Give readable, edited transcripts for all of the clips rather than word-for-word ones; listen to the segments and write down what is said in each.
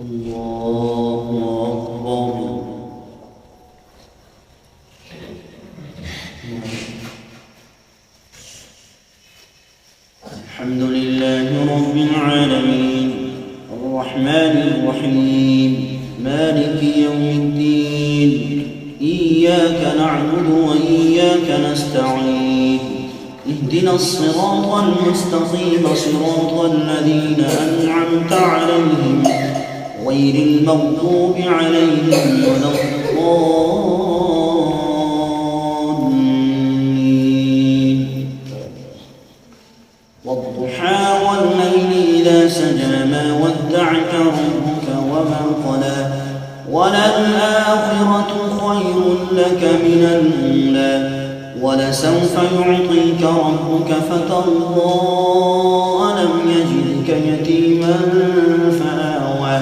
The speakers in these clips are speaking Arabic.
الله أكبر. الحمد لله رب العالمين الرحمن الرحيم مالك يوم الدين إياك نعبد وإياك نستعين اهدنا الصراط المستقيم صراط الذين أنعمت عليهم غير المغضوب عليهم ولا الضالين. والضحى والليل إذا سجى ما ودعك ربك وما قلى وللآخرة خير لك من الأولى ولسوف يعطيك ربك فترضى ألم يجدك يتيما فآوى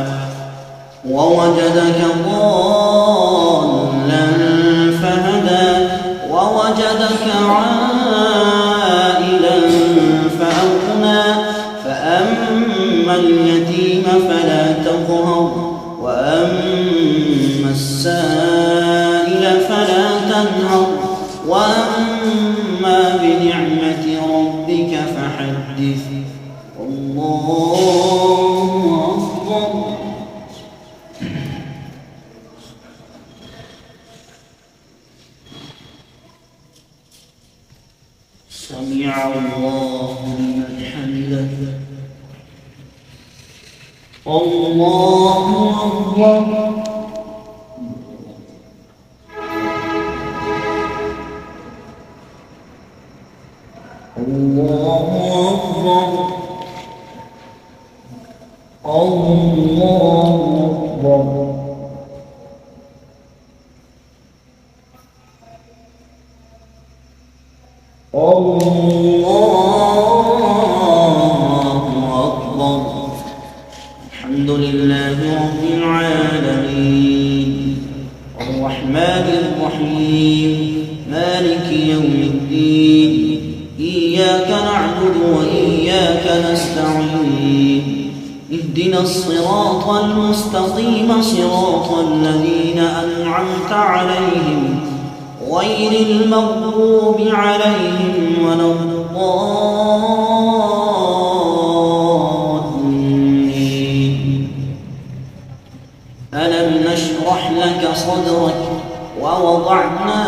ووجدك ضالا فهدى ووجدك عائلا فأغنى فأما اليتيم فلا تقهر وأما السائل فلا تنهر وأما بنعمة ربك فحدث. الله أكبر. سمع الله لمن حمده. الله أكبر. الله أكبر. الله أكبر. الله أكبر. الحمد لله رب العالمين الرحمن الرحيم مالك يوم الدين إياك نعبد وإياك نستعين اهدنا الصراط المستقيم صراط الذين أنعمت عليهم غير المغضوب عليهم ولا الضالين. ألم نشرح لك صدرك ووضعنا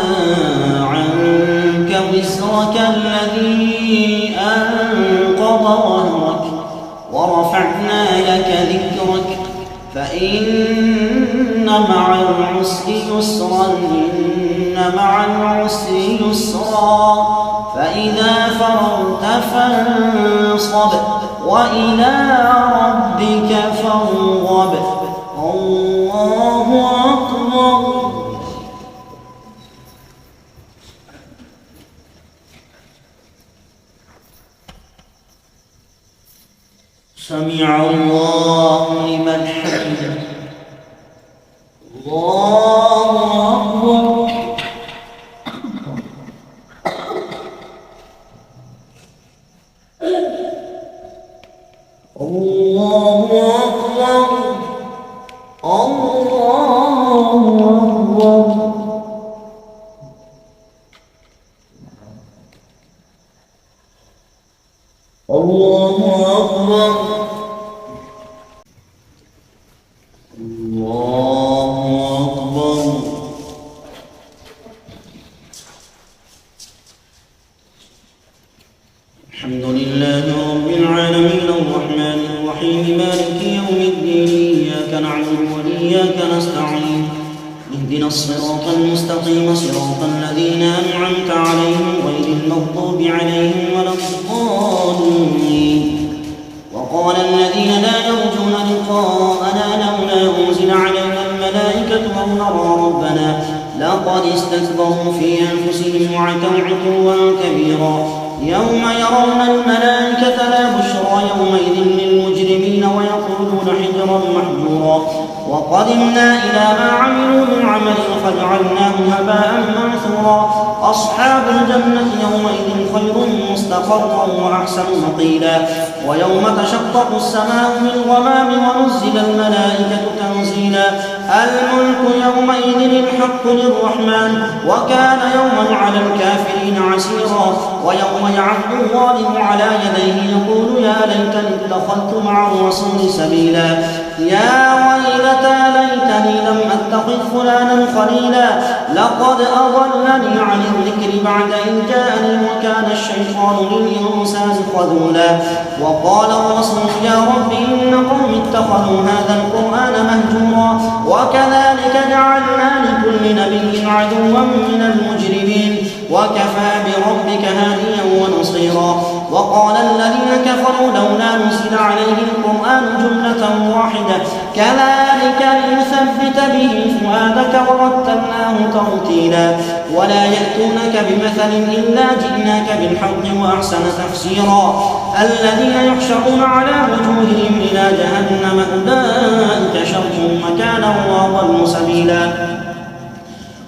عنك وزرك الذي أنقض ظهرك ورفعنا لك ذكرك فإن مع العسر يسرا إن مع العسر يسرا فإذا فرغت فانصب وإلى ربك فارغب. الله أكبر. سمع الله لمن حمده. الله أكبر. الله أكبر. الله أكبر. الله أكبر. الله أكبر. الحمد لله رب العالمين الرحمن الرحيم مالك يوم الدين إياك نعبد وإياك نستعين اهدنا الصراط المستقيم صراط الذين أنعمت عليهم غير المغضوب عليهم ولا الضالين. وقال الذين لا يرجون لقاءنا لولا أنزل علينا الملائكة أو نرى ربنا لقد استكبروا في أنفسهم وعتوا عتوا كبيرا يوم يرون الملائكة لا بشرى يومئذ للمجرمين ويقولون حجرا محجورا وقدمنا إلى ما عملوا من عمل فجعلناه هباء منثورا أصحاب الجنة يومئذ خير مستقرا وأحسن مقيلا ويوم تشقق السماء بالغمام ونزل الملائكة تنزيلا الملك يومئذ الحق للرحمن وكان يوما على الكافرين عسيرا ويوم يعض الظالم على يديه يقول يا ليتني اتخذت مع الرسول سبيلا يا ويلتى ليتني لم أتخذ فلانا خليلا لقد أضلني عن الذكر بعد إذ جاءني وكان الشيطان للإنسان خذولا وقال الرسول يا رب إن قوم اتخذوا هذا القرآن مهجورا وكذلك جعلنا لكل نبي عدوا من المجرمين وكفى بربك هاديا ونصيرا وقال الذين كفروا لولا نزل عليه القرآن جملة واحدة كذلك لنثبت به فؤادك ورتلناه ترتيلا ولا يأتونك بمثل إلا جئناك بالحق وأحسن تفسيرا الذين يحشرون على وجوههم إلى جهنم أولئك شر مكانا وأضل سبيلا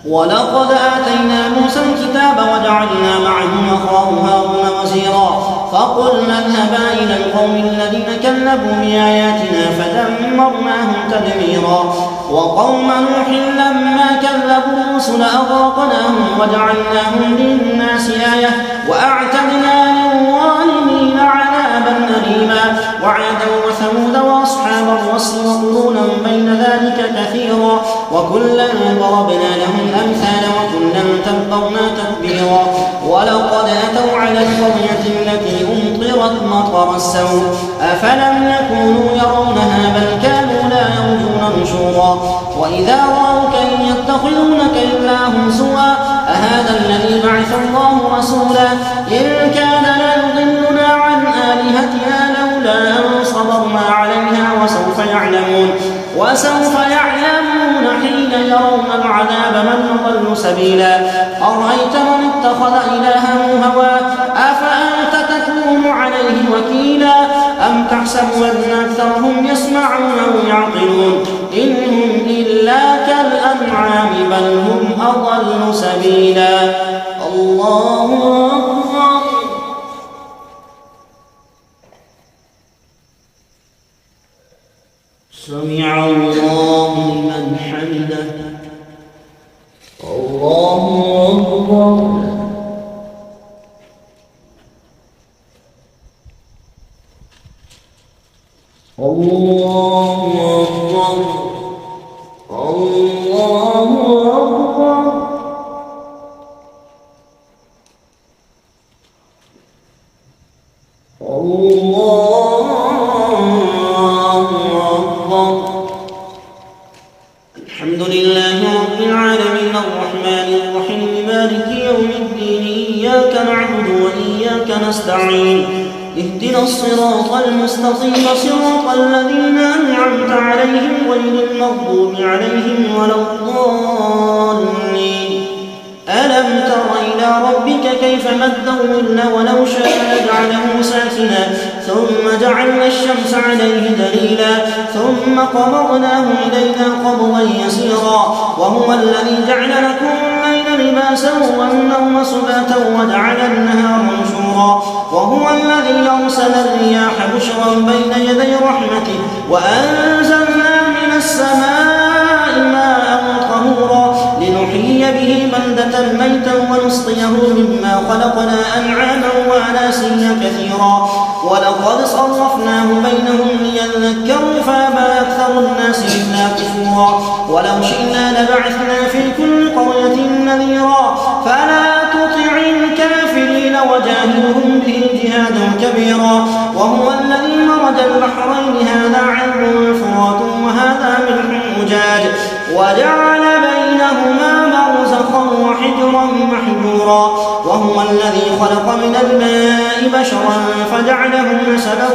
ولقد آتينا موسى الكتاب وجعلنا معه أخاه هارون وزيرا فقلنا اذهبا إلى القوم الذين كذبوا بآياتنا فدمرناهم تدميرا وقوم نوح لما كذبوا الرسل أغرقناهم وجعلناهم للناس آية وأعتدنا للظالمين عذابا أليما وعادا وثمود وأصحاب الرس وقرونا بين ذلك كثيرا وكلا ضربنا لهم الأمثال وكلا تبرنا تتبيرا ولقد أتوا على القرية التي أمطرت مطر السوء أفلم يكونوا يرونها بل كانوا لا يرجون نشورا وإذا رأوك إن يتخذونك إلا هزوا أهذا الذي بعث الله رسولا إن كان ليضلنا عن آلهتنا لولا أن صبرنا عليها وسوف يعلمون حين يرون العذاب من ضل سبيلا أرأيت من اتخذ إلهه هواه أفأنت تكون عليه وكيلا أم تحسب أن أكثرهم يسمعون أو يعقلون إن هم إلا كالأنعام بل هم أضل سبيلا الله أكبر سمع الله لمن حمده الله أكبر الله أكبر الله أكبر الله أكبر الحمد لله رب العالمين الرحمن الرحيم مالك يوم الدين إياك نعبد وإياك نستعين اهدنا الصراط المستقيم صراط الذين أنعمت عليهم غير المغضوب عليهم ولا الضالين ألم تر إلى ربك كيف مد الظل ولو شاء لجعله ساكنا ثم جعلنا الشمس عليه دليلا ثم قبضناه إلينا قبضا يسيرا وهو الذي جعل لكم الليل لباسا والنوم سباتا وجعل النهار نشورا وهو الذي أرسل الرياح بشرا بين يدي رحمته وأنزلنا من السماء ماء طهورا لنحيي به بلدة ميتا ونسقيه مما خلقنا أنعاما وأناسيا كثيرا ولقد صرفناه بينهم ليذكروا فأبى أكثر الناس إلا كفورا ولو شئنا لبعثنا في كل قرية نذيرا فلا تطع الكافرين وجاهدهم به جهادا كبيرا وهو الذي مرج البحرين هذا عذب فرات وهذا ملح أجاج وجعل بينهما برزخا وحجرا محجورا وهو الذي خلق من الماء بشرا فجعله نسبا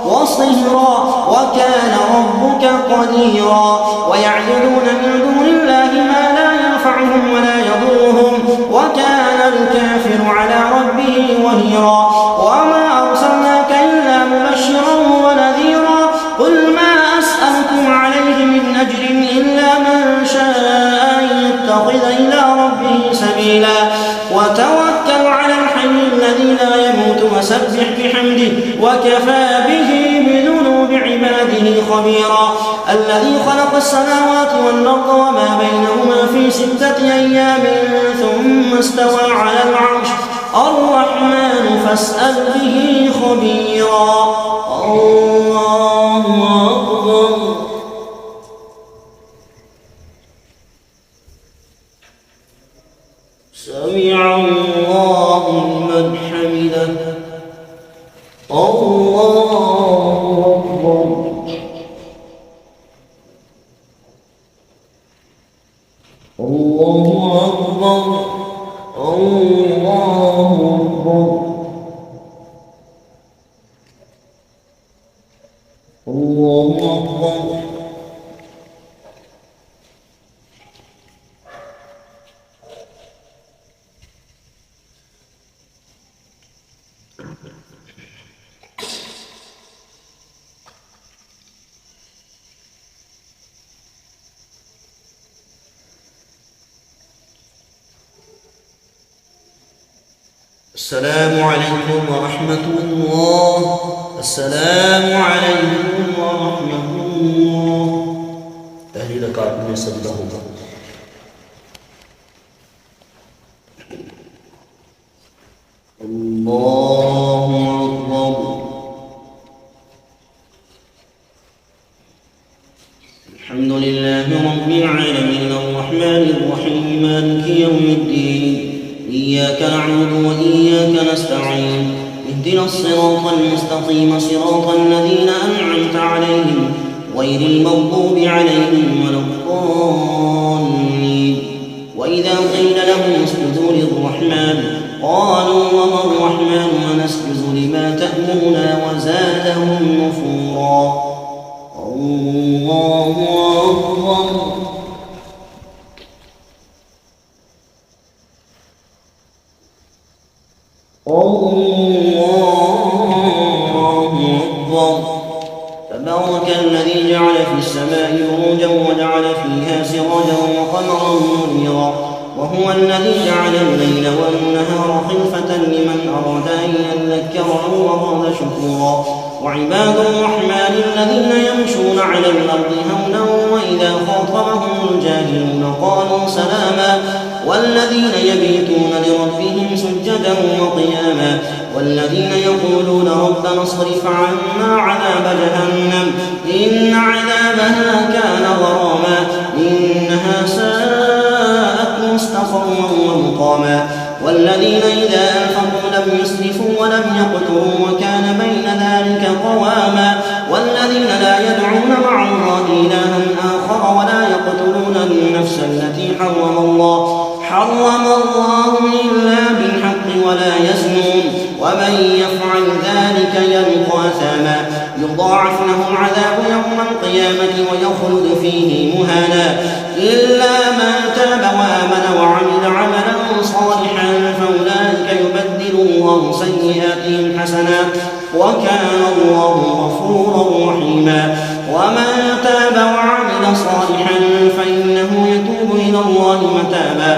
وصهرا وكان ربك قديرا ويعبدون من دون الله ما لا ينفعهم ولا يضرهم وكان الكافر على ربه وهيرا وما أرسلناك إلا مبشرا ونذيرا قل ما أسألكم عليه من فسبح بحمده وكفى به بذنوب عباده خبيرا. الذي خلق السماوات والأرض وما بينهما في 6 أيام ثم استوى على العرش الرحمن فاسأل به خبيرا. الله أكبر. سمع الله لمن حمده. الله أكبر. الله أكبر. الله أكبر. الله أكبر. السلام عليكم ورحمة الله. السلام عليكم ورحمة الله. पहली रकात में सजदा होगा. الله أكبر. الحمد لله رب العالمين الرحمن الرحيم مالك يوم الدين إياك نعبد وإياك نستعين اهدنا الصراط المستقيم صراط الذين أنعمت عليهم غير المغضوب عليهم ولا الضالين. وإذا قيل لهم اسجدوا للرحمن قالوا وما الرحمن ونسجد لما تأمرنا وزادهم نفورا. الله أكبر. الله أكبر. تبارك الذي جعل في السماء بروجا وجعل فيها سراجا وقمرا منيرا وهو الذي جعل الليل والنهار خلفة لمن أراد أن يذكر أو أراد شكورا. وعباد الرحمن الذين يمشون على الأرض هونا وإذا خاطبهم الجاهلون قالوا سلاما. والذين يبيتون لربهم سجدا وقياما والذين يقولون ربنا اصرف عنا عذاب جهنم إن عذابها كان غراما إنها ساءت مستقرا ومقاما. والذين إذا أنفقوا لم يسرفوا ولم يقتروا وكان بين ذلك قواما. والذين لا يدعون مع الله إلها آخر ولا يقتلون النفس التي حرم الله إلا بالحق ولا يزنون ومن يفعل ذلك يلقى أثاما يضاعف له العذاب يوم القيامة ويخلد فيه مهانا إلا من تاب وآمن وعمل عملا صالحا فأولئك يبدل الله سيئاتهم حسنات وكان الله غفورا رحيما. ومن تاب وعمل صالحا فإنه يتوب إلى الله متابا.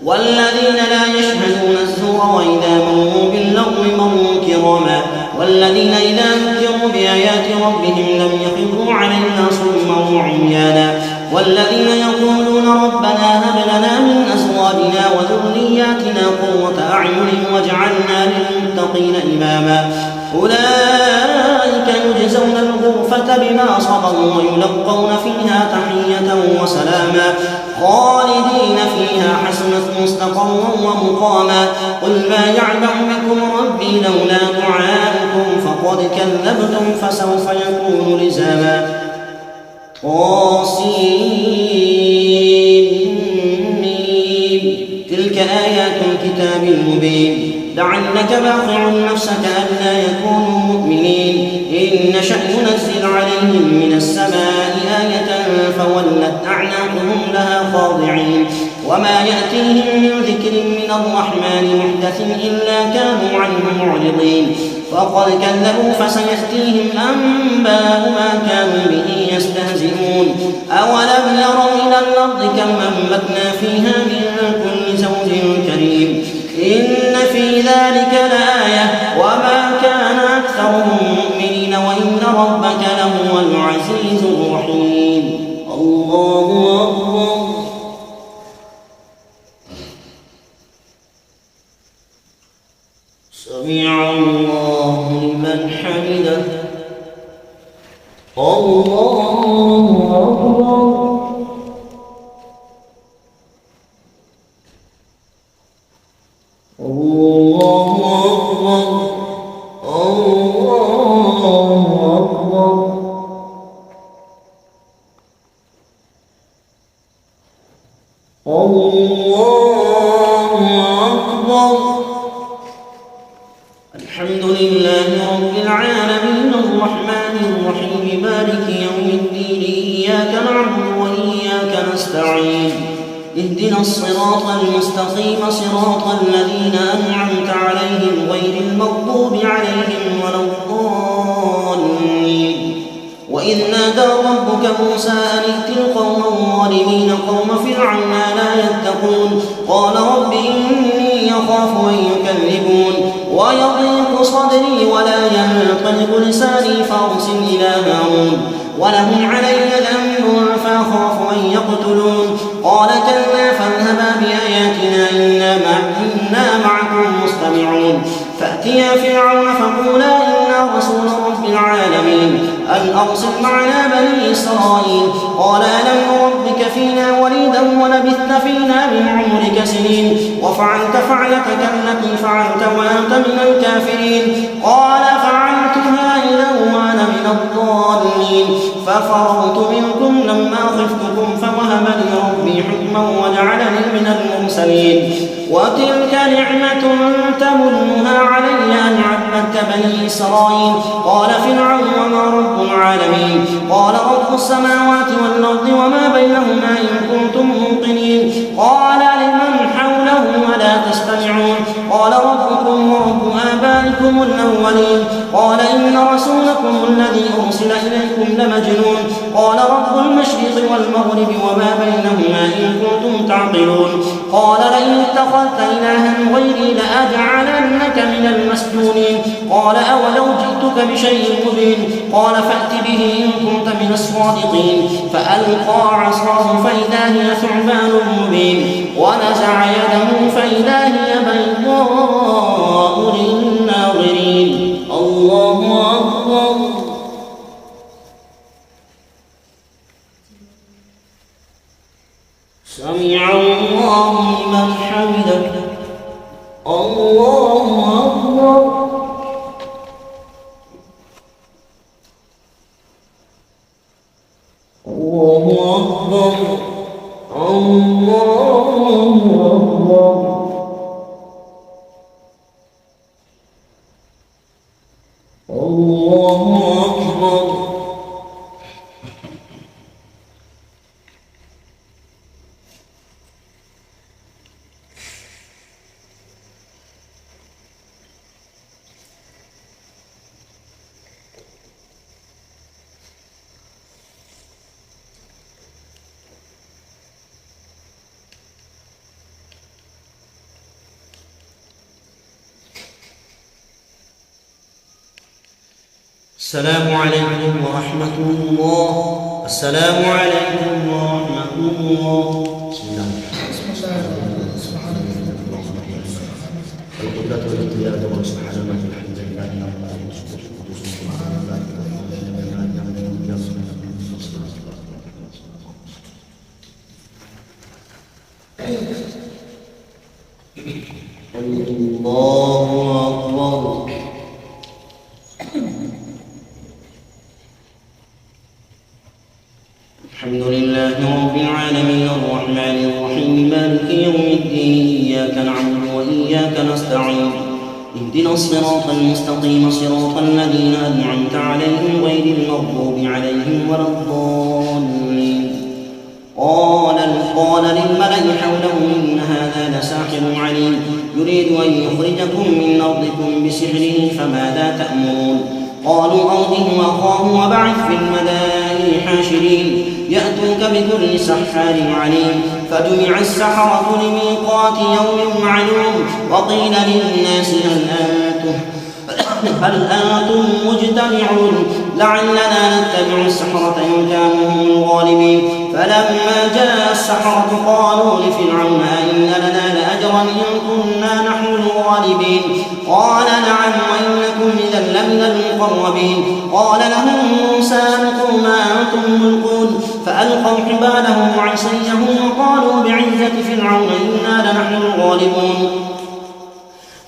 والذين لا يشهدون الزور وإذا مروا باللغو مروا كراما. والذين إذا ذكروا بآيات ربهم لم يخروا عليها صما وعميانا. والذين يقولون ربنا هب لنا من أزواجنا وذرياتنا قرة أعين واجعلنا للمتقين إماما. أولئك يجزون الغرفة بما صبروا ويلقون فيها تحية وسلاما خالدين فيها حسنت مستقرا ومقاما. قل ما يعبأ بكم ربي لولا دعاؤكم فقد كذبتم فسوف يكون لزاما. طاسين تلك آيات الكتاب المبين لعلك باخع نفسك ألا يكونوا مؤمنين إن نشأ ننزل عليهم من السماء آية فولت أعناقهم لها خاضعين. وما يأتيهم من ذكر من الرحمن محدث إلا كانوا عنه معرضين. فقد كذبوا فسيأتيهم أنباء ما كانوا به يستهزئون. أولم يروا إلى الأرض كم أنبتنا فيها من كل زوج كريم إن في ذلك لآية أكثرهم مؤمنين وإن ربك لهو العزيز الرحيم. الله أكبر. سمع الله لمن حمده. الله أكبر. الله أكبر. الله أكبر. الله أكبر. الحمد لله رب العالمين الرحمن الرحيم مالك يوم الدين إياك نعبد وإياك نستعين اهدنا الصراط المستقيم صراط الذين أنعمت عليهم غير المغضوب عليهم ولا الضالين. وإذ نادى ربك موسى أن ائت القوم الظالمين قوم فرعون لا يتقون قال رب إني يخاف أن يكذبون ويضيق صدري ولا ينطلق لساني فأرسل إلى هارون ولهم علي ذنب فأخاف أن يقتلون قال كلا فاذهبا بآياتنا إنا معكم مستمعون فأتيا فرعون فقولا إنا رسول رب العالمين أن أرسل معنا بني إسرائيل قال ألم نربك فينا وليدا ولبثت فينا من عمرك سنين وفعلت فعلتك التي فعلت وأنت من الكافرين قال فعلتها إذا وأنا من الضالين ففررت منكم لما خفتكم فوهب لي ربي حكما وجعلني من المرسلين وتلك نعمة تمنها علي أن عبدت بني إسرائيل قال فرعون وما رب العالمين قال رب السماوات والأرض وما بينهما إن كنتم موقنين قال لمن حوله ولا تستمعون قال ربكم ورب آبائكم الأولين قال إن رسولكم الذي أرسل إليكم لمجنون قال رب المشرق والمغرب وما بينهما إن كنتم تعقلون قال لئن اتخذت إلها غيري لأجعلنك من المسجونين قال أولو جئتك بشيء مبين قال فأت به إن كنت من الصادقين فألقى عصاه فإذا هي ثعبان مبين ونزع يده فإذا هي بيضاء للناظرين. الله أكبر. سمع الله لمن حمده. الله أكبر. الله أكبر. الله أكبر. الله أكبر. السلام عليكم ورحمة الله. السلام عليكم ورحمة الله. بسم الله القدرة والامتياز والسبحانه والحمد لله رب العالمين. الله أكبر. الحمد لله رب العالمين الرحمن الرحيم مالك يوم الدين إياك نعبد وإياك نستعين اهدنا الصراط المستقيم صراط الذين أنعمت عليهم غير المغضوب عليهم ولا الضالين. قال للملأ حوله إن هذا لساحر عليم يريد أن يخرجكم من أرضكم بسحره فماذا تأمرون قالوا أرده وأخاه وبعث في المدائن حاشرين يأتوك بكل سحار عليم فجمع السحرة لميقات يوم معلوم وقيل للناس هل أنتم هل أنتم مجتمعون لعلنا نتبع السحرة إن كانوا هم الغالبين. فلما جاء السحرة قالوا لفرعون أئن لنا لأجرا إن كنا نحن الغالبين. قال نعم وإنكم إذا لمن المقربين. قال لهم موسى ألقوا ما أنتم ملقون فألقوا حبالهم وعصيهم وقالوا بعزة فرعون إنا لنحن الغالبون.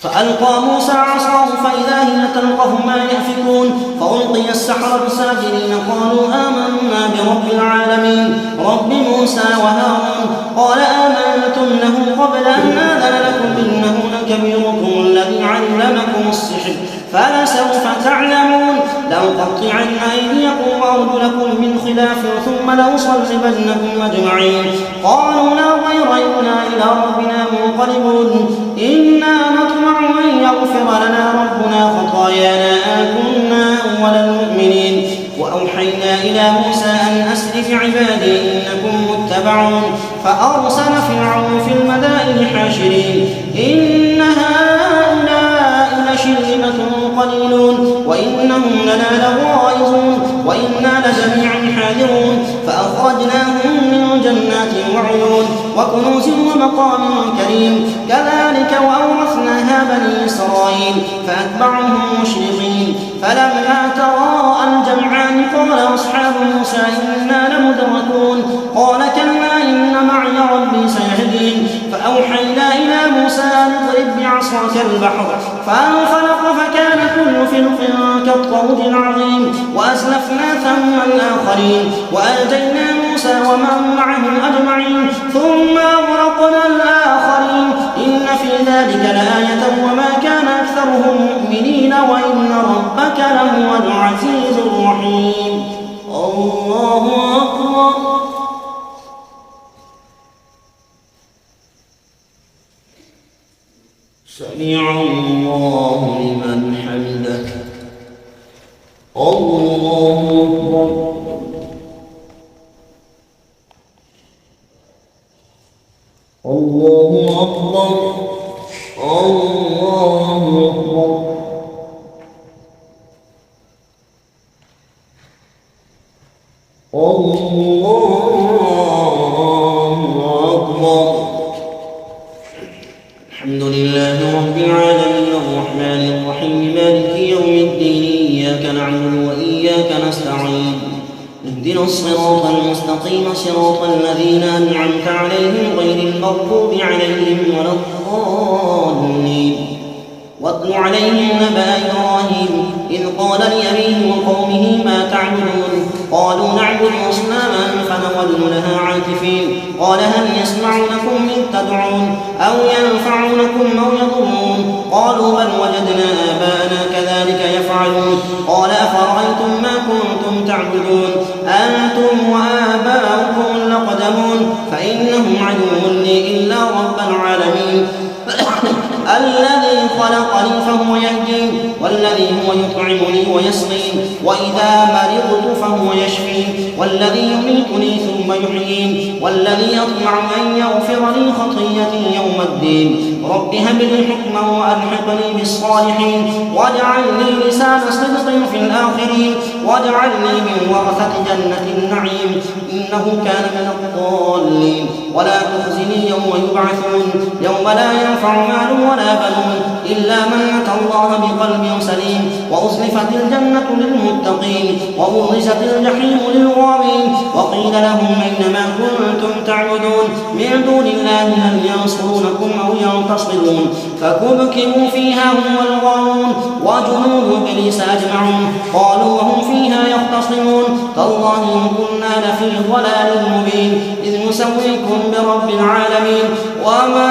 فألقى موسى عصاه فإذا هي تلقف ما يأفكون فألقي السحرة ساجدين قالوا آمنا برب العالمين رب موسى وهارون. قال آمنتم له قبل أن آذن لكم إنه لكبيركم الذي علمكم السحر فلسوف تعلمون لأقطعن أيديكم وأرجلكم من خلاف ثم لأصلبنكم أجمعين. قالوا لا ضير إنا إلى ربنا منقلبون إنا نطمع أن يغفر لنا ربنا خطايانا أن كنا أول المؤمنين. وأوحينا إلى موسى أن أسر بعبادي إنكم متبعون. فأرسل فرعون في المدائن حاشرين إن هؤلاء لشرذمة قليلون وإنهم لنا لغائظون وإنا لجميع حاذرون. فأخرجناهم من جنات وعيون وكنوز ومقام كريم كذلك وأورثناها بني إسرائيل فأتبعهم مشرقين. فلما تراءى الجمعان قال أصحاب موسى إنا لمدركون قال كلا إن معي ربي سيهدين. فأوحينا إلى موسى أن اضرب بعصاك البحر فانفلق فكان كل فرق كالطود العظيم وأزلفنا ثم الآخرين وأنجينا موسى ومن معه أجمعين ثم أغرقنا الآخرين. إن في ذلك لآية وما كان أكثرهم مؤمنين وإن ربك لهو العزيز الرحيم. الله أكبر. سمع الله لمن حمده. الله أكبر. الله أكبر. الله أكبر. الله أكبر. الحمد لله رب العالمين الرحمن الرحيم مالك يوم الدين إياك نعبد وإياك نستعين اهدنا الصراط المستقيم صراط الذين أنعمت عليهم غير المغضوب عليهم ولا الضالين. واتل عليهم نبأ إبراهيم إذ قال لأبيه وقومه ما تعبدون قالوا نعبد أصناما فنظل لها عاكفين. قال هل يسمعونكم إذ تدعون أو ينفعونكم أو يضرون قالوا بل وجدنا آباءنا كذلك يفعلون. قال أفرأيتم ما كنتم تعبدون أنتم وآباؤكم الأقدمون فإنهم عدو لي إلا رب العالمين الذي خلقني فهو يهدين والذي هو يطعمني ويسقين وإذا مرضت فهو يشفين والذي يميتني ثم يحيين والذي أطمع أن يغفر لي خطيئتي يوم الدين. رب هب لي حكما وألحقني بالصالحين واجعل لي لسان صدق في الآخرين واجعلني من ورثة جنة النعيم إنه كان من الضالين. ولا تخزني يوم يبعثون يوم لا ينفع مال ولا بنون إلا من أتى الله بقلب سليم وأزلفت الجنة للمتقين وبرزت الجحيم للغاوين وقيل لهم أين ما كنتم تعبدون من دون الله هل ينصرونكم أو ينتصرون فكبكبوا فيها هم والغاوون وجنود إبليس أجمعون قالوا وهم فيها يختصمون تالله إن كنا لفي ضلال مبين إذ نسويكم برب العالمين وما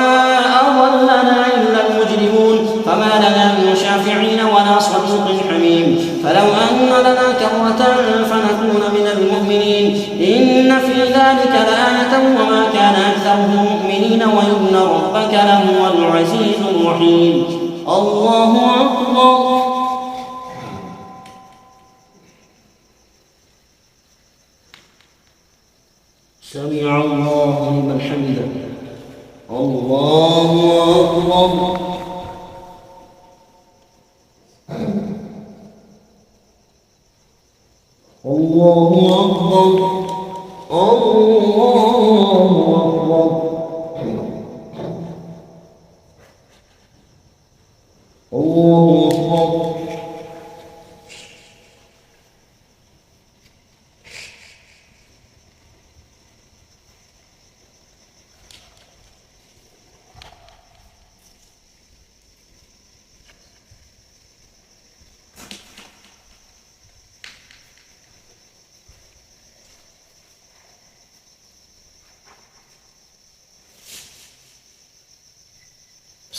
أضلنا إلا المجرمون فما لنا من شافعين ولا صديق حميم. فلو أن لنا كرة فنكون من المؤمنين إن في ذلك لآية وما كان أكثرهم مؤمنين وإن ربك لهو العزيز الرحيم. الله أكبر. سمع الله لمن حمده. الله أكبر.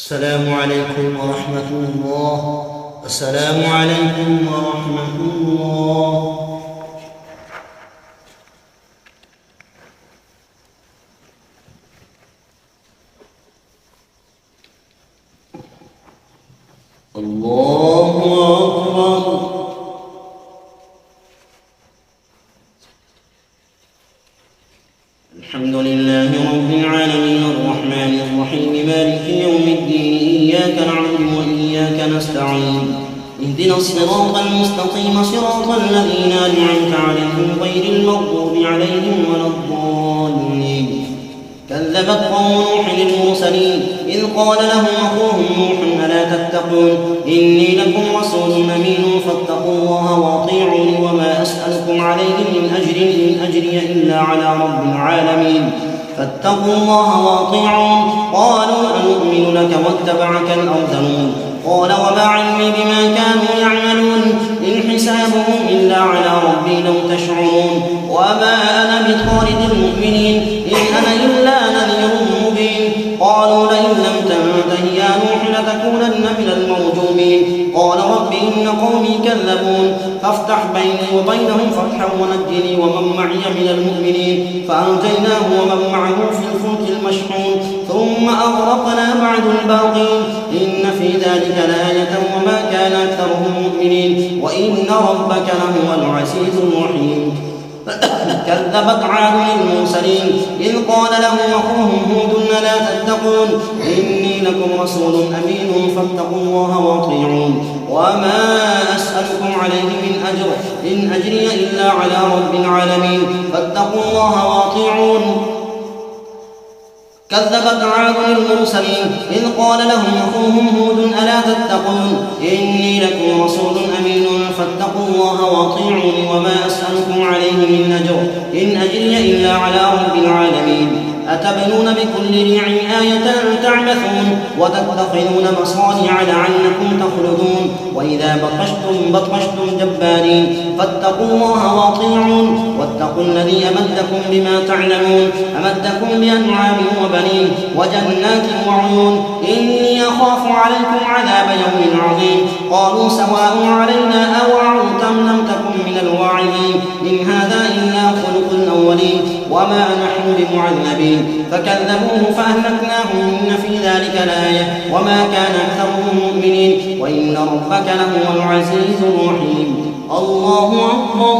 السلام عليكم ورحمة الله. السلام عليكم ورحمة الله. الله أكبر. الحمد لله رب العالمين الرحمن الرحيم مالك يوم الدين إياك نعبد وإياك نستعين اهدنا الصراط المستقيم صراط الذين أنعمت عليهم غير المغضوب عليهم ولا الضالين. كذبت قوم نوح المرسلين إذ قال لهم أخوهم نوح ألا تتقون إني لكم رسول أمين فاتقوا الله وأطيعوني وما أسألكم عليه من أجر إن أجري إلا على رب العالمين فاتقوا الله وأطيعون. قالوا أنؤمن لك واتبعك الأرذلون قال وما علمي بما كانوا يعملون إن حسابهم إلا على ربي لو تشعرون وما أنا بطارد المؤمنين إن أنا إلا نذير مبين. قالوا لئن لم تنته يا نوح لتكونن من المرجومين قال رب إن قومي كذبون فافتح بيني وبينهم فتحا ونجني ومن معي من المؤمنين فأنجيناه ومن معه في الفلك المشحون ثم أغرقنا بعد الباقين إن في ذلك لآية وما كان أكثرهم مؤمنين وإن ربك لهو العزيز الرحيم. كذبت عاد المرسلين إذ قال لهم أخوهم هود ألا تتقون إني لكم رسول أمين فاتقوا الله وأطيعون وما أسألكم عليه من أجر إن أجري إلا على رب العالمين فاتقوا الله وأطيعون. كذبت عاد المرسلين إذ قال لهم أخوهم هود ألا تتقون إني لكم رسول أمين فاتقوا الله وأطيعوني وما أسألكم عليه من أجر إن أجري إلا على رب العالمين. أتبنون بكل ريع آية تعبثون وتتخذون مصانع لعلكم تخلدون وإذا بطشتم جبارين فاتقوا الله وأطيعون واتقوا الذي أمدكم بما تعلمون أمدكم بأنعام وبنين وجنات وعيون إني أخاف عليكم عذاب يوم عظيم. قالوا سواء علينا أوعظت أم لم تكن من الواعظين إن هذا إلا خلق الأولين وما نحن بمعذبين فكذبوه فأهلكناهم إن في ذلك لآية وما كان أكثرهم مؤمنين وإن ربك لهو العزيز الرحيم. الله أكبر.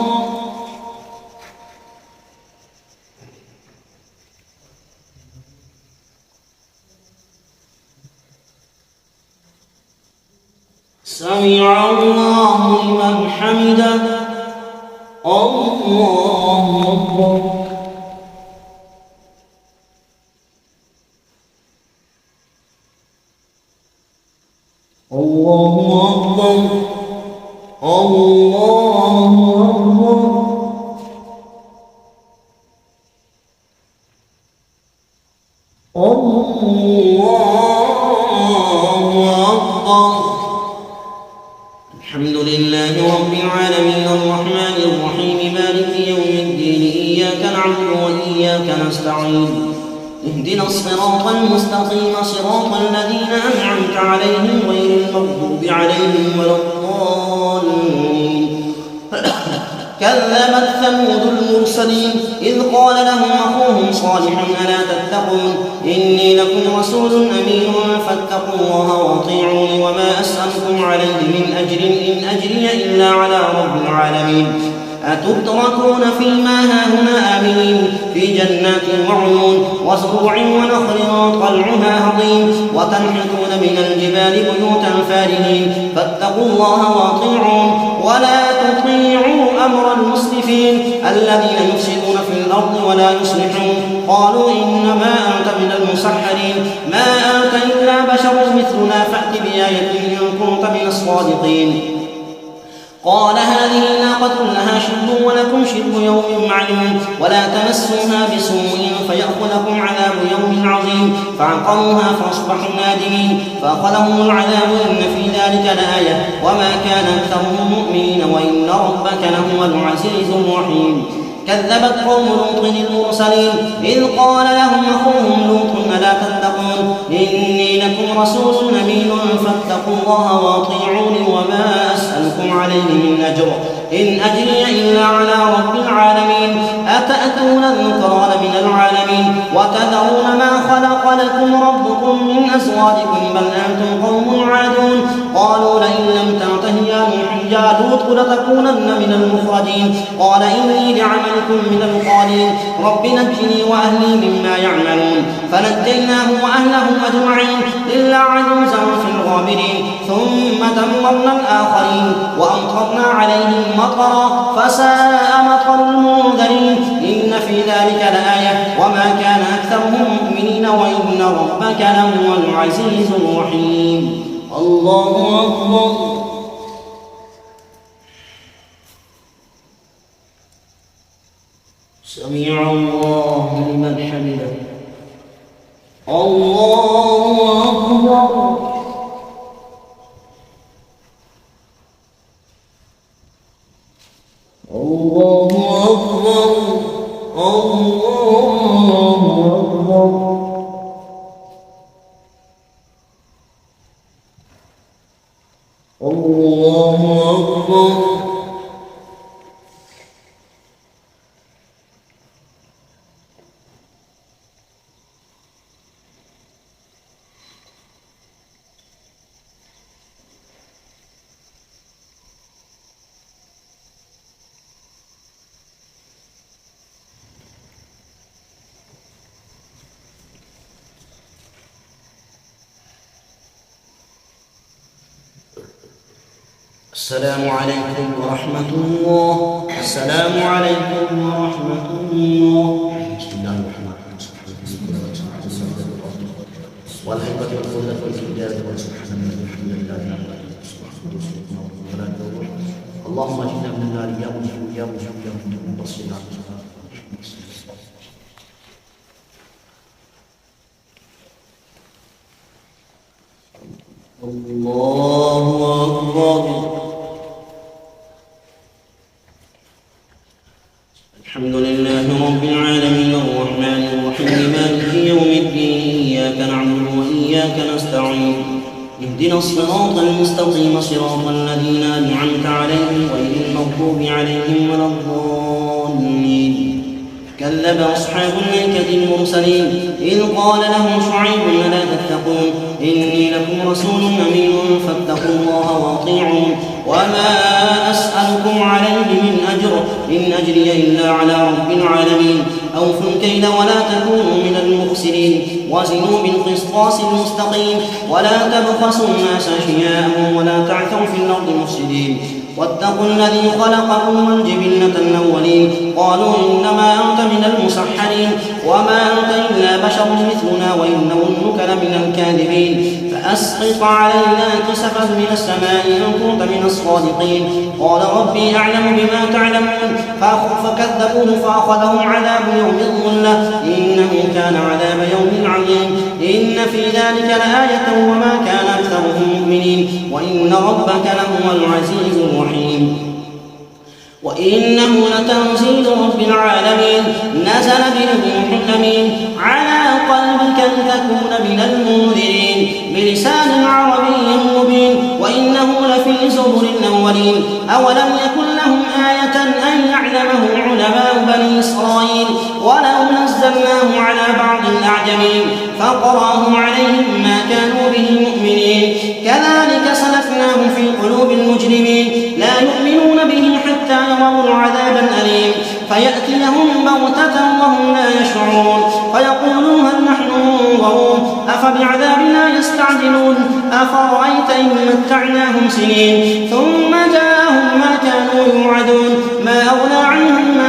سمع الله لمن حمده. الله أكبر. الله أكبر. الله أكبر. الله أكبر. الحمد لله رب العالمين الرحمن الرحيم مالك يوم الدين إياك نعبد وإياك نستعين اهدنا الصراط المستقيم صراط الذين أنعمت عليهم غير المغضوب عليهم ولا الضالين. كذبت ثمود المرسلين إذ قال لهم أخوهم صالح ألا تتقون إني لكم رسول أمين فاتقوا الله وأطيعوني وما أسألكم عليه من أجر إن أجري إلا على رب العالمين. أتتركون فيما هاهنا آمنين في جنات وعيون وزروع ونخل طلعها هضيم وتنحتون من الجبال بيوتا فارهين فاتقوا الله وأطيعون ولا تطيعوا أمر المسرفين المفسدين الذين يفسدون في الأرض ولا يصلحون قالوا إنما أنت من المسحرين ما أنت إلا بشر مثلنا فأت بآية إن كنت من الصادقين قال هذه ناقة لها شرب ولكم شرب يوم معلوم ولا تمسوها بسوء فيأخذكم عذاب يوم عظيم فعقروها فأصبحوا نادمين فأخذهم العذاب إن في ذلك لآية وما كان أكثرهم مؤمنين وإن ربك لهو العزيز الرحيم كذبت قوم لوط المرسلين إذ قال لهم أخوهم لوط ألا تتقون إني لكم رسول أمين فاتقوا الله وأطيعون وما أسألكم عليه من أجر إن أجري إلا على رب العالمين أتأتون الذكران من العالمين وتذرون ما خلق لكم ربكم من أزواجكم بل أنتم قوم عادون قالوا لئن لم تنته يا لوط لتكونن من المخرجين قال إني لعملكم من القالين رب نجني وأهلي مما يعملون فنجيناه وأهله أجمعين إلا عجوزا في الغابرين ثم دمرنا الآخرين وأمطرنا عليهم مطرا فساء مطر المنذرين إن في ذلك لآية وما كان أكثرهم مؤمنين وإن ربك لهو العزيز الرحيم الله أكبر سمع الله لمن حمده الله أكبر الله أكبر الله أكبر الله أكبر السلام عليكم ورحمة الله السلام عليكم ورحمة الله بسم الله الرحمن الرحيم والحكمة والقدرة والكبرياء والسبحان الحمد لله اللهم اجعلنا من النار يا مجيب يا مجيب يا مجيب بصيرا الله أكبر الحمد لله رب العالمين الرحمن الرحيم مالك يوم الدين إياك نعبد وإياك نستعين اهدنا الصراط المستقيم صراط الذين أنعمت عليهم غير المغضوب عليهم ولا الضالين كذب أصحاب الأيكة المرسلين إذ قال لهم شعيب ألا تتقون إني لكم رسول أمين فاتقوا الله وأطيعون وما أسألكم عليه من أجر إن أجري إلا على رب العالمين أوفوا الكيل ولا تكونوا من المخسرين وزنوا بالقسطاس المستقيم ولا تبخسوا الناس أشياءهم ولا تعثوا في الأرض مفسدين واتقوا الذي خلقكم والجبلة الأولين قالوا إنما أنت من المسحرين وما أنت إلا بشر مثلنا وإن نظنك لمن الكاذبين فأسقط علينا كسفا من السماء إن كنت من الصادقين قال ربي أعلم بما تعلمون فكذبوه فأخذهم عذاب يوم الظلة إنه كان عذاب يوم عظيم إن في ذلك لآية وما كان أكثرهم مؤمنين وإن ربك لهو العزيز الرحيم وإنه لتنزيل رب العالمين نزل به الروح الأمين على قلبك لتكون من المنذرين بلسان عربي مبين وإنه لفي زبر الأولين أولم يكن لهم آية أن يعلمه علماء بني إسرائيل ولو نزلناه على بعض الأعجمين فقرأه عليهم ما كانوا به مؤمنين كذلك سلكناه في قلوب المجرمين لا يؤمنون به حتى يروا العذاب الأليم فيأتيهم بغتة وهم لا يشعرون فيقولوا هل نحن منظرون أفبعذابنا يستعجلون أفرأيت إن متعناهم سنين ثم جاءهم ما كانوا يوعدون ما أغنى عنهم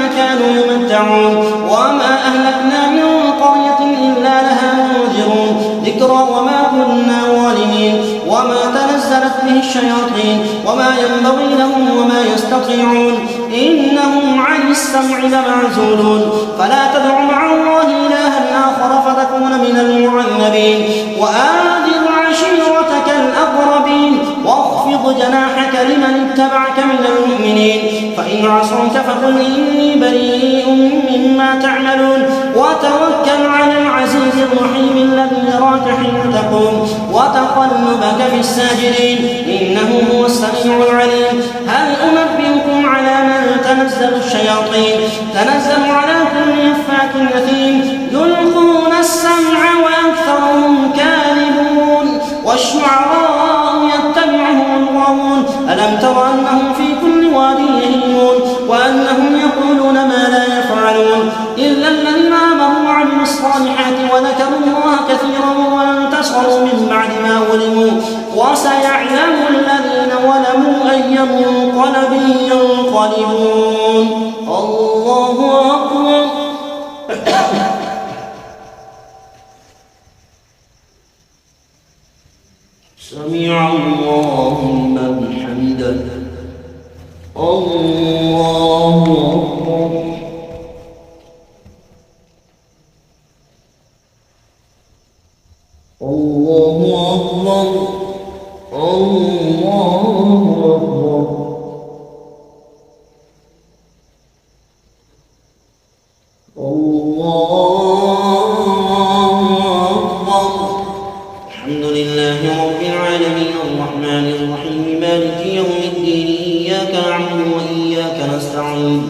يسمعون وما أهلكنا من قرية إلا لها منذرون ذكرى وما كنا ظالمين وما تنزلت به الشياطين وما ينبغي لهم وما يستطيعون إنهم عن السمع لمعزولون فلا تدع مع الله إلها آخر فتكون من المعذبين وأنذر عشيرتك الأقربين واخفض جناحك لمن اتبعك من المؤمنين فإن عصوك فقل إني بريء مما تعملون وتوكل على العزيز الرحيم الذي يراك حين تقوم وتقلبك في الساجدين إنه هو السميع العليم هل أنبئكم على من تنزل الشياطين تنزل على كل أفاك أثيم يلقون السمع وأكثرهم كاذبون والشعراء يتبعهم الغاوون ألم تر أنهم في كل واد يهيمون وأنهم يقولون ما لا يفعلون إلا الذين آمنوا وعملوا الصالحات وذكروا الله كثيرا وانتصروا من بعد ما ظلموا وسيعلم الذين ظلموا أي منقلب ينقلبون الله أكبر سمع الله لمن حمده الله أكبر الله أكبر الله أكبر الحمد لله رب العالمين الرحمن الرحيم مالك يوم الدين إياك نعبد وإياك نستعين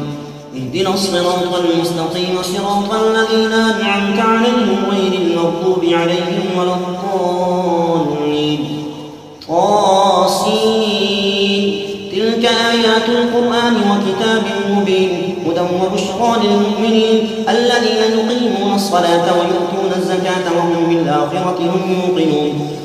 اهدنا الصراط المستقيم صراط الذين أنعمت عليهم غير المغضوب عليهم ولا الضالين تلك آيات القرآن وكتاب مبين هدى وبشرى للمؤمنين الذين يقيمون الصلاة ويؤتون الزكاة وهم بالآخرة هم يوقنون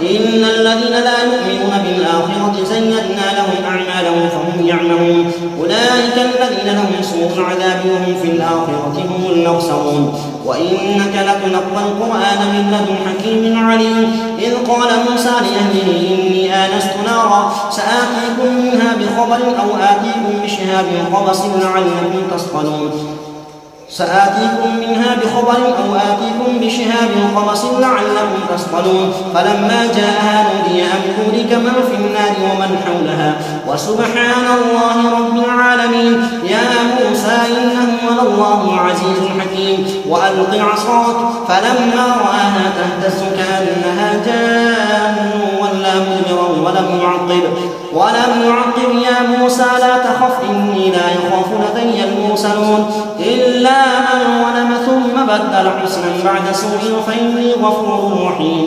إن الذين لا يؤمنون بالآخرة زينا لهم أعمالهم فهم يعملون أولئك الذين لهم سوء العذاب وهم في الآخرة هم الأخسرون وإنك لتلقى القرآن من لدن حكيم عليم إذ قال موسى لأهله إني آنست نارا سآتيكم منها بخبر أو آتيكم بشهاب قبس لعلكم تصطلون سآتيكم منها بخبر أو آتيكم بشهاب قبس لعلكم تصطلون فلما جاءها نودي أن بورك من في النار ومن حولها وسبحان الله رب العالمين يا موسى إنه الله عزيز حكيم وألق عصاك فلما رآها تهتز كأنها جان ولا مدبرا ولم يعقب يا موسى لا تخف إني لا يخاف لدي المرسلون إلا من ظلم ثم بدل حسنا بعد سوء فإني غفور رحيم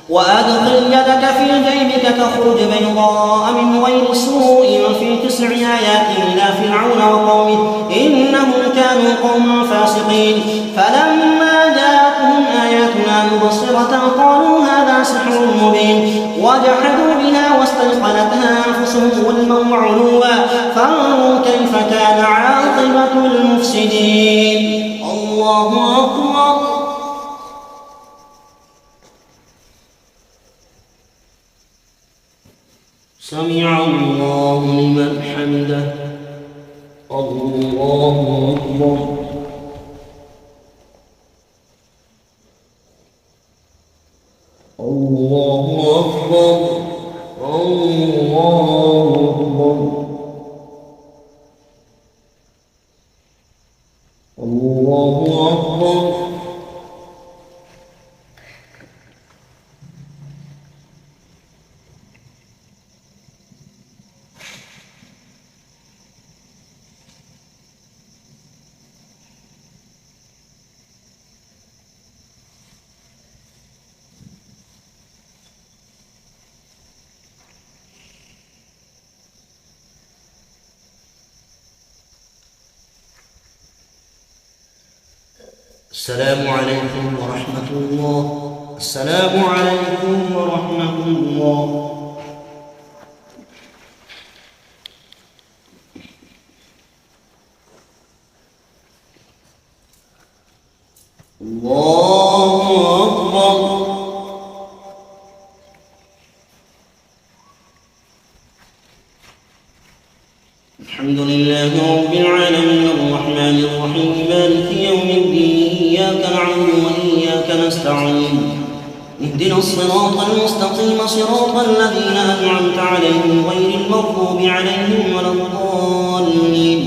وأدخل يدك في جيبك تخرج بيضاء من غير سوء وفي 9 آيات إلى فرعون وقومه إنهم كانوا قوما فاسقين فلما جاءتهم آياتنا مبصرة قالوا هذا سحر مبين وجحدوا بها واستيقنتها أنفسهم ظلما وعلوا فانظر كيف كان عاقبة المفسدين الله أكبر سمع الله لمن حمده الله أكبر الله أكبر الله أكبر الله أكبر السلام عليكم ورحمة الله. السلام عليكم ورحمة الله. الله أكبر. الحمد لله رب العالمين الرحمن الرحيم مالك يوم الدين إياك نعبد وإياك نستعين اهدنا الصراط المستقيم صراط الذين أنعمت عليهم غير المغضوب عليهم ولا الضالين.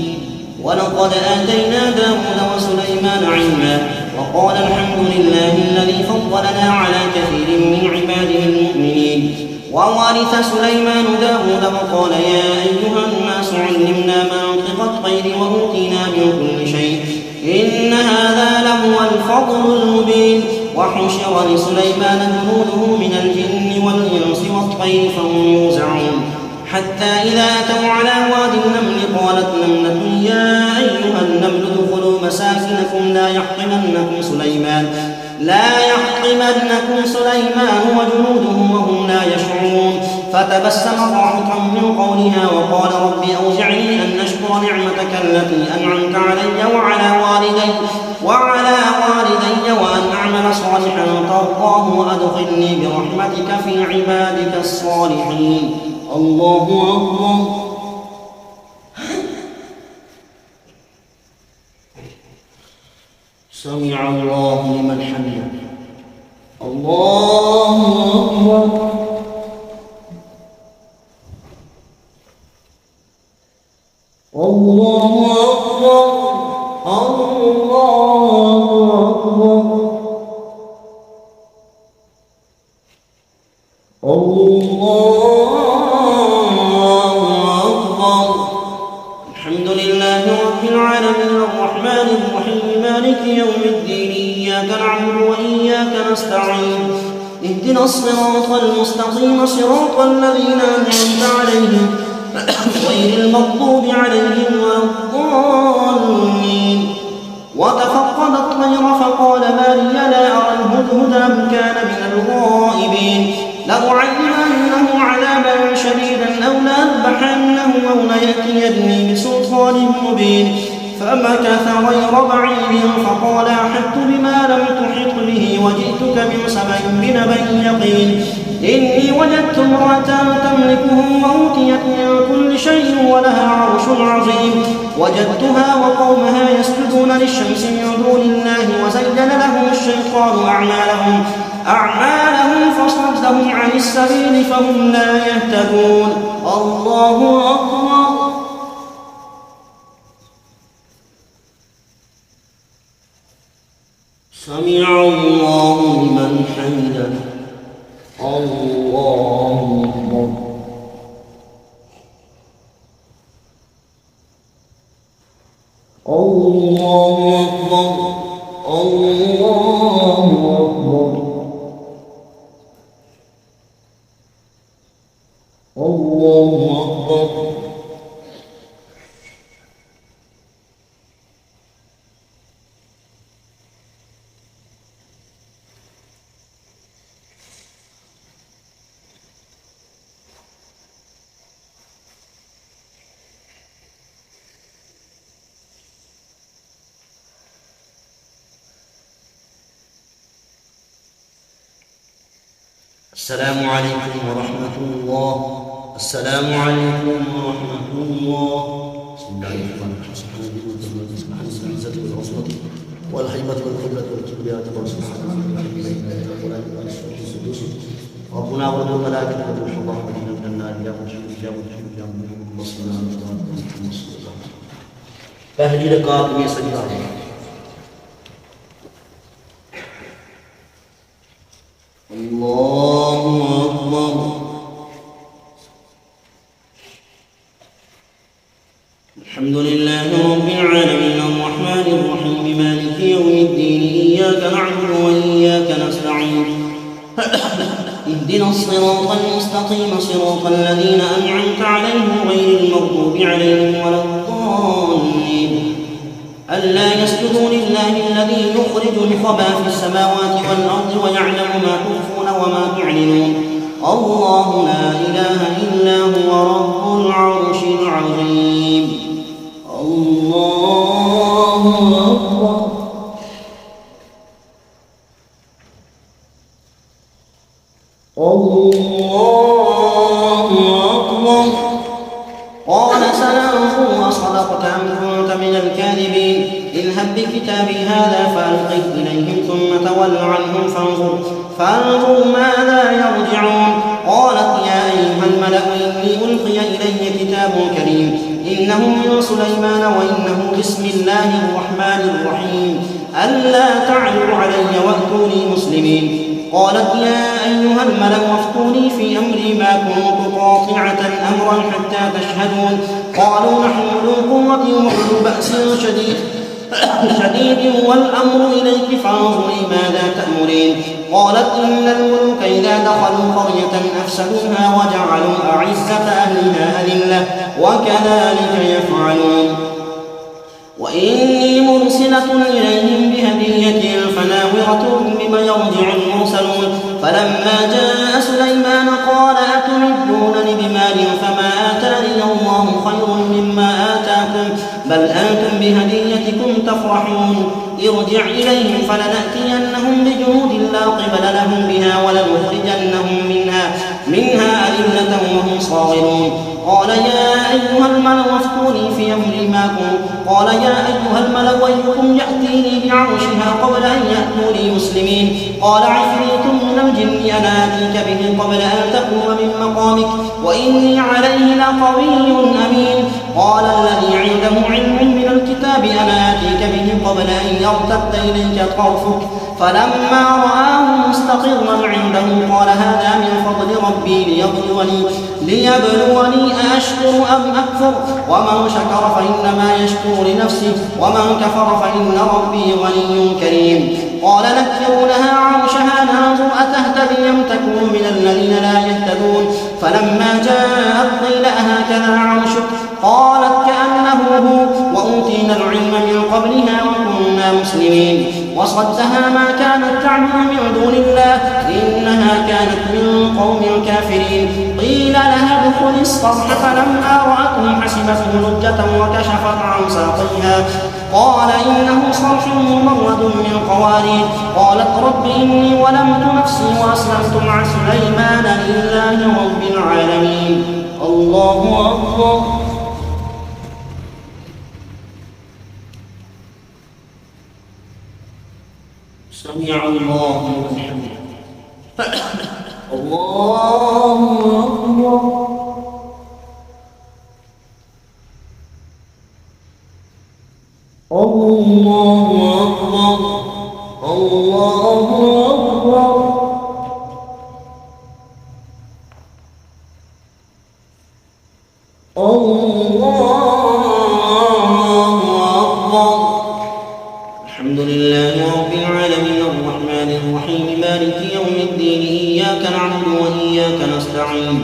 ولقد آتينا داود وسليمان علما وقال الحمد لله الذي فضلنا على كثير من عباده المؤمنين. وورث سليمان داود وقال يا أيها الناس علمنا منطق الطير وأوتينا من كل شيء إن هذا لهو الفضل المبين. وحشر لسليمان جنوده من الجن والإنس والطير فهم يوزعون حتى إذا أتوا على وادي النمل قالت نملة يا أيها النمل ادخلوا مساكنكم لا يحطمنكم سليمان وجنوده وهم لا يشعرون. فتبسم ضاحكا من قولها وقال رب أوزعني أن أشكر نعمتك التي أنعمت علي وعلى والدي وأن أعمل صالحا ترضاه وأدخلني برحمتك في عبادك الصالحين. الله أكبر. سمع الله لمن حمده. الله أكبر. الله أكبر. الحمد لله رب العالمين الرحمن الرحيم مالك يوم الدين إياك نعبد وإياك نستعين اهدنا الصراط المستقيم صراط الذين أنعمت عليهم غير المغضوب عليهم ولا الضالين. وتفقد الطير فقال ما لي لا أرى الهدهد أم كان من الغائبين. لأعلمنه عذابا شديدا أو لأذبحنه أو ليأتيني بسلطان مبين. فمكث غير بعيد فقال أحطت بما لم تحط به وجئتك من سبأ بنبأ يقين. إني وجدت امرأة تملكهم وأوتيت من كل شيء ولها عرش عظيم. وجدتها وقومها يسجدون للشمس من دون الله وزين لهم الشيطان أعمالهم فصدهم عن السبيل فهم لا يهتدون. الله أكبر. سمع الله لمن حمده. الله أكبر. الله أكبر. الله أكبر. الله أكبر. السلام عليكم ورحمة الله. السلام عليكم ورحمة الله. بسم الله الرحمن الرحيم. سبحان العزة والعصمة والهيبة والقدرة والكبرياء سبحان ربنا ورب الملائكة والروح الله من النار يا مجيب يا مجيب يا مجيب والصلاة والسلام. पहली रकात में सजदा है. الله أكبر. الحمد لله رب العالمين الرحمن الرحيم مالك يوم الدين إياك نعبد وإياك نستعين اهدنا الصراط المستقيم صراط الذين أنعمت عليهم غير المغضوب عليهم ولا الضالين. ألا يسجدوا لله الذي يخرج الخبى في السماوات والأرض ويعلم ما تخفون وما تعلنون. الله لا إله إلا هو رب العرش العظيم. الله أكبر. اذهب بكتابي هذا فألقه إليهم ثم تول عنهم فانظر ماذا يرجعون. قالت يا أيها الملأ إني ألقي إلي كتاب كريم إنه من سليمان وإنه بسم الله الرحمن الرحيم ألا تعلوا علي وأتوني مسلمين. قالت يا أيها الملأ افتوني في أمري ما كنت قاطعة أمرا حتى تشهدون. قالوا نحن أولو قوة وأولو بأس شديد والأمر إليك فانظري ماذا تأمرين. قالت إن الملوك إذا دخلوا قرية أفسدوها وجعلوا أعزة أهلها أذلة وكذلك يفعلون. وإني مرسلة إليهم بهدية فناظرة بما يرجع المرسلون. فلما جاء سليمان قال أتمدونني بمال فما آتاني الله خير مما آتاكم بل أنتم بهديتكم تفرحون. ارجع إليهم فلنأتينهم بجنود لا قبل لهم بها ولنخرجنهم منها أذلة وهم صاغرون. قال يا أيها الملأ افتوني في أمري قال يا أيها الملأ أيكم يأتيني بعرشها قبل أن يأتوني مسلمين. قال عفريت من الجن أنا آتيك به قبل أن تقوم من مقامك وإني عليه لقوي أمين. قال الذي عنده علم من الكتاب أنا آتيك به قبل أن يرتد إليك طرفك فلما رآه مستقرا عنده قال هذا من فضل ربي ليبلوني أأشكر أم أكفر ومن شكر فإنما يشكر لنفسه ومن كفر فإن ربي غني كريم. قال نكروا لها عرشها ننظر أتهتدي أم تكون من الذين لا يهتدون. فلما جاءت قيل أهكذا عرشك قالت كأنه هو وأوتينا العلم من قبلها وكنا مسلمين. وصدها ما كانت تعبد من دون الله إنها كانت من قوم كافرين. قيل لها ادخل الصرح فلما رأته حسبته لجة وكشفت عن ساقيها قال إنه صرح ممرد من قوارير. قالت رب إني ولمت نفسي وأسلمت مع سليمان لله رب العالمين. الله أكبر. سمع الله لمن حمده. الله أكبر. الله أكبر. الله أكبر. الله أكبر. الحمد لله رب العالمين الرحمن الرحيم مالك يوم الدين إياك نعبد وإياك نستعين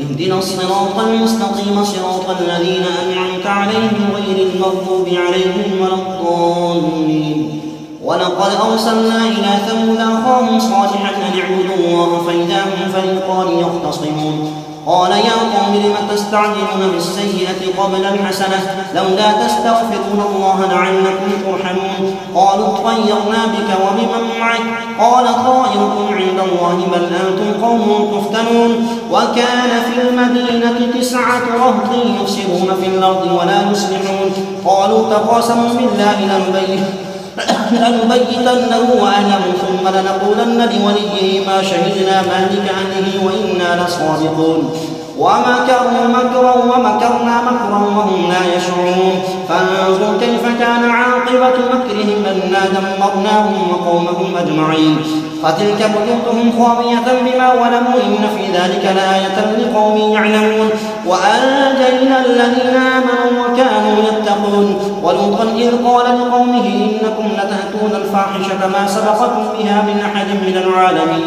اهدنا الصراط المستقيم صراط الذين أنعمت عليهم غير المغضوب عليهم ولا الضالين. ولقد أرسلنا إلى ثمود أخاهم صالحا أن اعبدوا الله فإذا هم فريقان يختصمون. قال يا قوم لم تستعجلون بالسيئة قبل الحسنة لولا تستغفرون الله لعلكم ترحمون. قالوا اطيرنا بك وبمن معك قال طائركم عند الله بل أنتم قوم تفتنون. وكان في المدينة 9 رهط يفسدون في الأرض ولا يصلحون. قالوا تقاسموا بالله لنبيتنه وأهله ثم لنقولن لوليه ما شهدنا مهلك أهله وإنا لصادقون. ومكروا مكرا ومكرنا مكرا وهم لا يشعرون. فانظر كيف كان عاقبة مكرهم أنا دمرناهم وقومهم أجمعين. فتلك بيوتهم خاوية بما ظلموا إن في ذلك لآية لقوم يعلمون. وأنجينا الذين آمنوا وكانوا يتقون. ولوطا إذ قال لقومه إنكم لتأتون الفاحشة ما سبقكم بها من أحد من العالمين.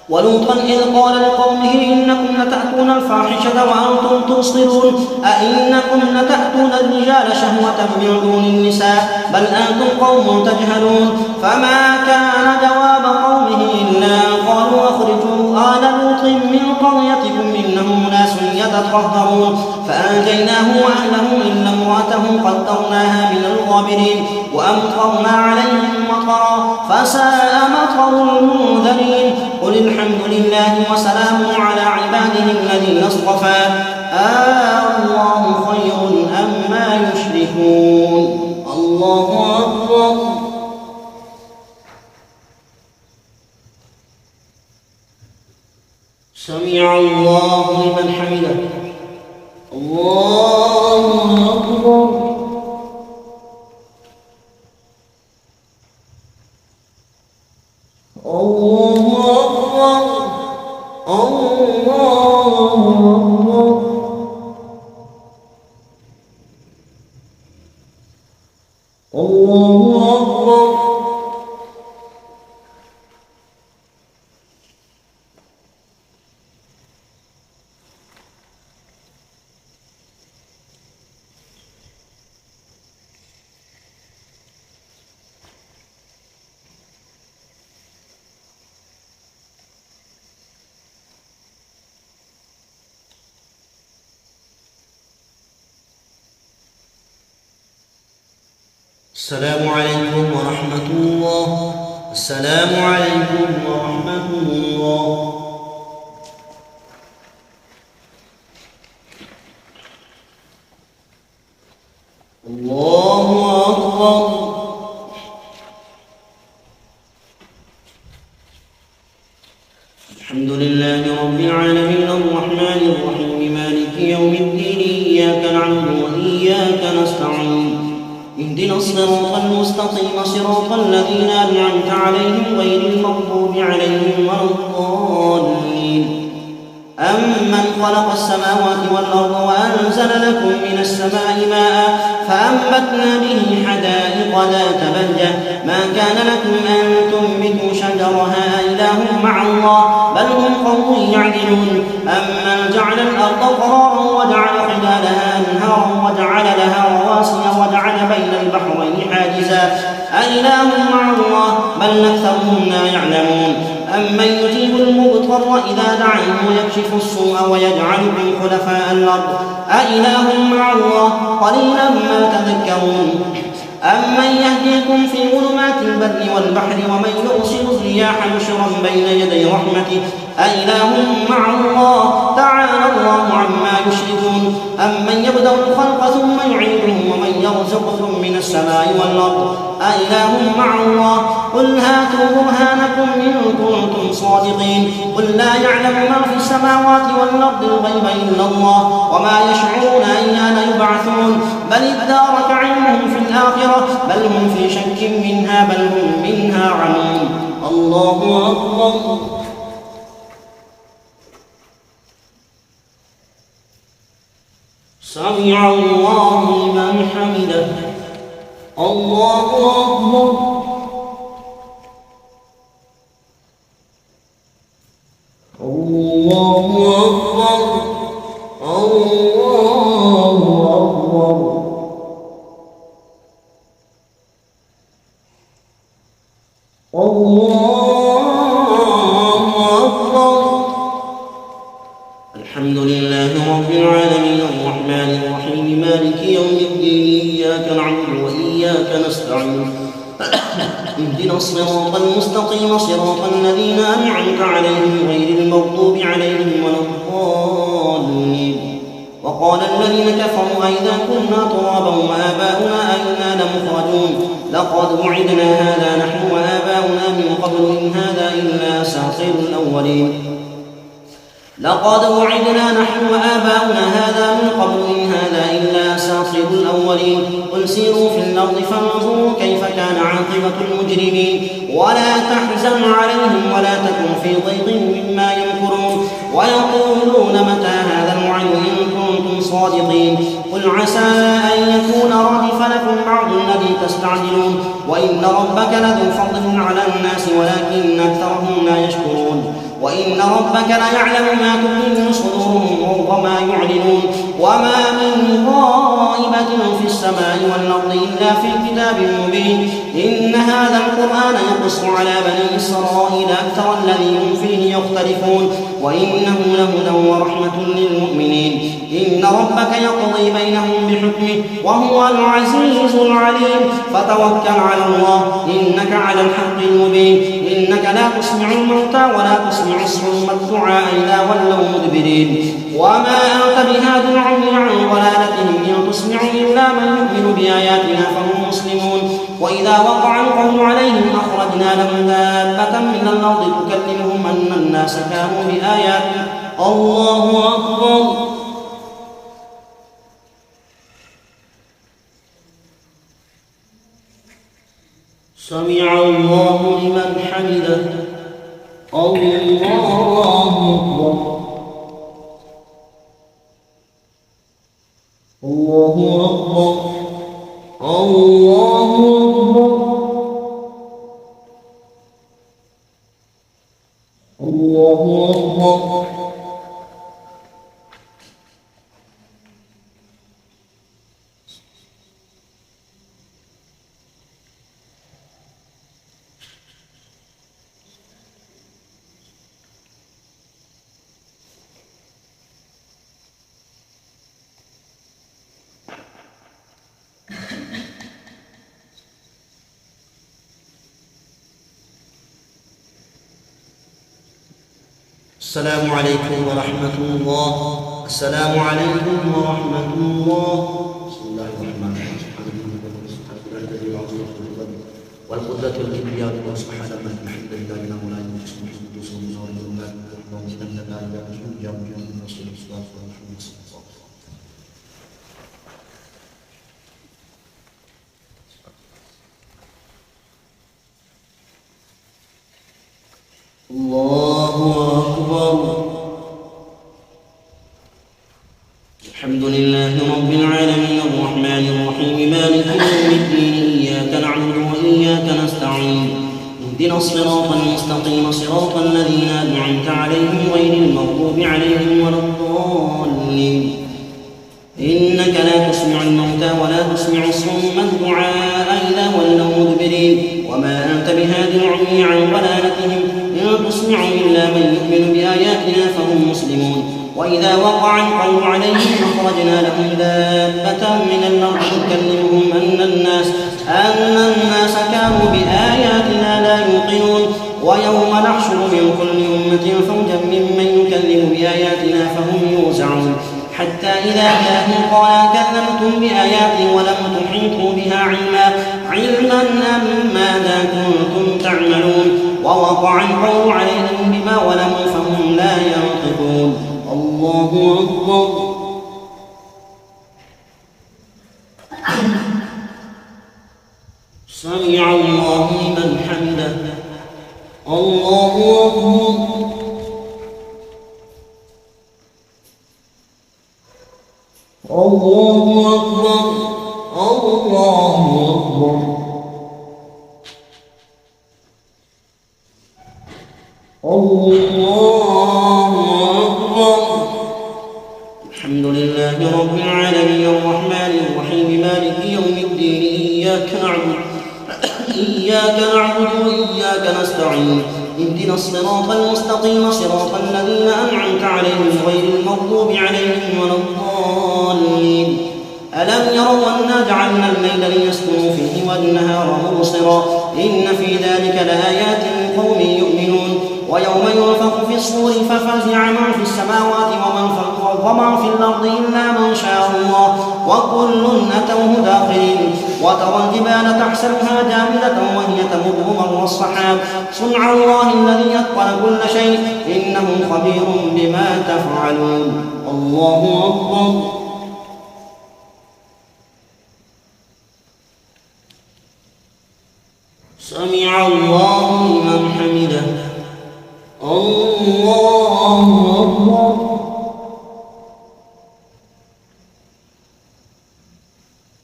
ولوطا إذ قال لقومه إنكم لتأتون الفاحشة وأنتم تبصرون أئنكم لتأتون الرجال شهوة من دون النساء بل أنتم قوم تجهلون. فما كان جواب قومه إلا قالوا أخرجوا آل لوط من قريتكم إنهم أناس يتطهرون. فأنجيناه وأهله إلا امرأته قدرناها من الغابرين. وأمطرنا عليهم مطرا فساء مطر المنذرين. قل الحمد لله وسلام على عباده الذين اصطفى الله خير أما يشركون. الله الله أكبر. السلام عليكم ورحمة الله. السلام عليكم ورحمة الله. الله أكبر. الحمد لله رب العالمين الرحمن الرحيم مالك يوم الدين إياك نعبد وإياك نستعين اهدنا الصراط المستقيم صراط الذين أنعمت عليهم غير المغضوب عليهم ولا الضالين. أمن خلق السماوات والأرض وأنزل لكم من السماء ماء فأنبتنا به حدائق ذات بهجة ما كان لكم أن تنبتوا شجرها أإله مع الله بل هم قوم يعدلون. أمن جعل الأرض قرارا وجعل خلالها أنهارا وجعل لها رواسي وجعل بين البحرين حاجزا أإله مع الله بل أكثرهم لا يعلمون. أمن يجيب المضطر إذا دعاه ويكشف السوء ويجعلكم خلفاء الأرض أإله مع الله قليلا ما تذكرون. أمن يهديكم في ظلمات البر والبحر ومن يرسل الرياح بشرا بين يدي رحمته أإله مع الله تعالى الله عما يشركون. أمن يبدأ الخلق ثم يعيده ومن يرزقكم من السماء والأرض أإله مع الله قل هاتوا برهانكم إن كنتم صادقين. قل لا يعلم من في السماوات والأرض الغيب إلا الله وما يشعرون أيان يبعثون بل ادارك علمهم في الآخرة بل هم في شك منها بل هم منها عمون. الله أكبر. سمع الله لمن حمده. الله أكبر. الله أكبر. الله أكبر. الله أكبر. الحمد لله رب العالمين الرحمن الرحيم مالك يوم الدين إياك نعبد وإياك نستعين اهدنا الصراط المستقيم صراط الذين أنعمت عليهم غير المغضوب عليهم ولا الضالين. وقال الذين كفروا أئذا كنا ترابا وآباؤنا أئنا لمخرجون لقد وعدنا هذا نحن وآباؤنا من قبل إن هذا إلا أساطير الأولين. لقد وعدنا نحن وآباؤنا هذا من قبل إن هذا إلا أساطير الأولين. قل سيروا في الأرض فانظروا كيف كان عاقبة المجرمين ولا تحزن عليهم ولا تكن في ضيق مما يمكرون ويقولون متى هذا الوعد إن كنتم صادقين. قل عسى أن يكون ردف لكم بعض الذي تستعجلون وإن ربك لذو فضل على الناس ولكن أكثرهم لا يشكرون. وإن ربك ليعلم ما تكن صدورهم وما يعلنون وما من غائبة في السماء والأرض إلا في كتاب مبين. إن هذا القرآن يقص على بني إسرائيل أكثر الذي هم فيه يختلفون وإنه لهدى ورحمة للمؤمنين. إن ربك يقضي بينهم بحكمه وهو العزيز العليم. فتوكل على الله إنك على الحق المبين. إنك لا تسمع الموتى ولا تسمع الصم الدعاء إذا ولوا مدبرين. وما أنت بهاد العمي عن ضلالتهم إن تسمع إلا من يؤمن بآياتنا فهم مسلمون. وإذا وقع القول عليهم أخرجنا لهم دابة من الأرض تكلمهم أن الناس كانوا بآياتنا. الله أكبر. سمع الله لمن حمده. الله أكبر. الله أكبر. الله أكبر الله أكبر. السلام عليكم ورحمة الله. السلام عليكم ورحمة الله. بسم الله الرحمن الرحيم. والقدرة والكبرياء وسبحان من الحمد لله لا إله إلا هو سبحانه الله أكبر. الحمد لله رب العالمين الرحمن الرحيم مالك يوم الدين إياك نعبد وإياك نستعين اهدنا الصراط المستقيم صراط الذين أنعمت عليهم غير المغضوب عليهم ولا الضالين. إنك لا تسمع الموتى ولا تسمع الصم الدعاء إذا ولوا مدبرين وما أنت بهادي العمي عن ضلالتهم إن تسمع إلا من يؤمن بآياتنا فهم مسلمون. وإذا وقع القول عليهم أخرجنا لهم دابة من الأرض تكلمهم أن الناس كانوا بآياتنا لا يوقنون. ويوم نحشر من كل أمة فوجا ممن يكذب بآياتنا فهم يوزعون حتى إذا جاءوا قال كذبتم بآياتي ولم تحيطوا بها علما أم ماذا كنتم تعملون. ووقع القول عليهم بما ظلموا فهم لا ينطقون. الله أكبر. سمع الله لمن حمده. الله أكبر. الله أكبر. الله أكبر. الله أكبر. الحمد لله رب العالمين الرحمن الرحيم مالك يوم الدين إياك نعبد وإياك نستعين اهدنا الصراط المستقيم صراط الذين أنعمت عليهم غير المغضوب عليهم ولا الضالين. ألم يروا أنا جعلنا الليل ليسكنوا فيه والنهار مبصرا إن في ذلك لآيات لقوم يؤمنون. ويوم ينفخ في الصور ففزع من في السماوات ومن في الأرض إلا من شاء الله وكل أتوه داخلين. وترى الجبال تحسبها جامدة وهي تمر مر الصحاب صنع الله الذي أتقن كل شيء إنه خبير بما تفعلون. الله أكبر. سمع الله لمن حمده. الله أكبر.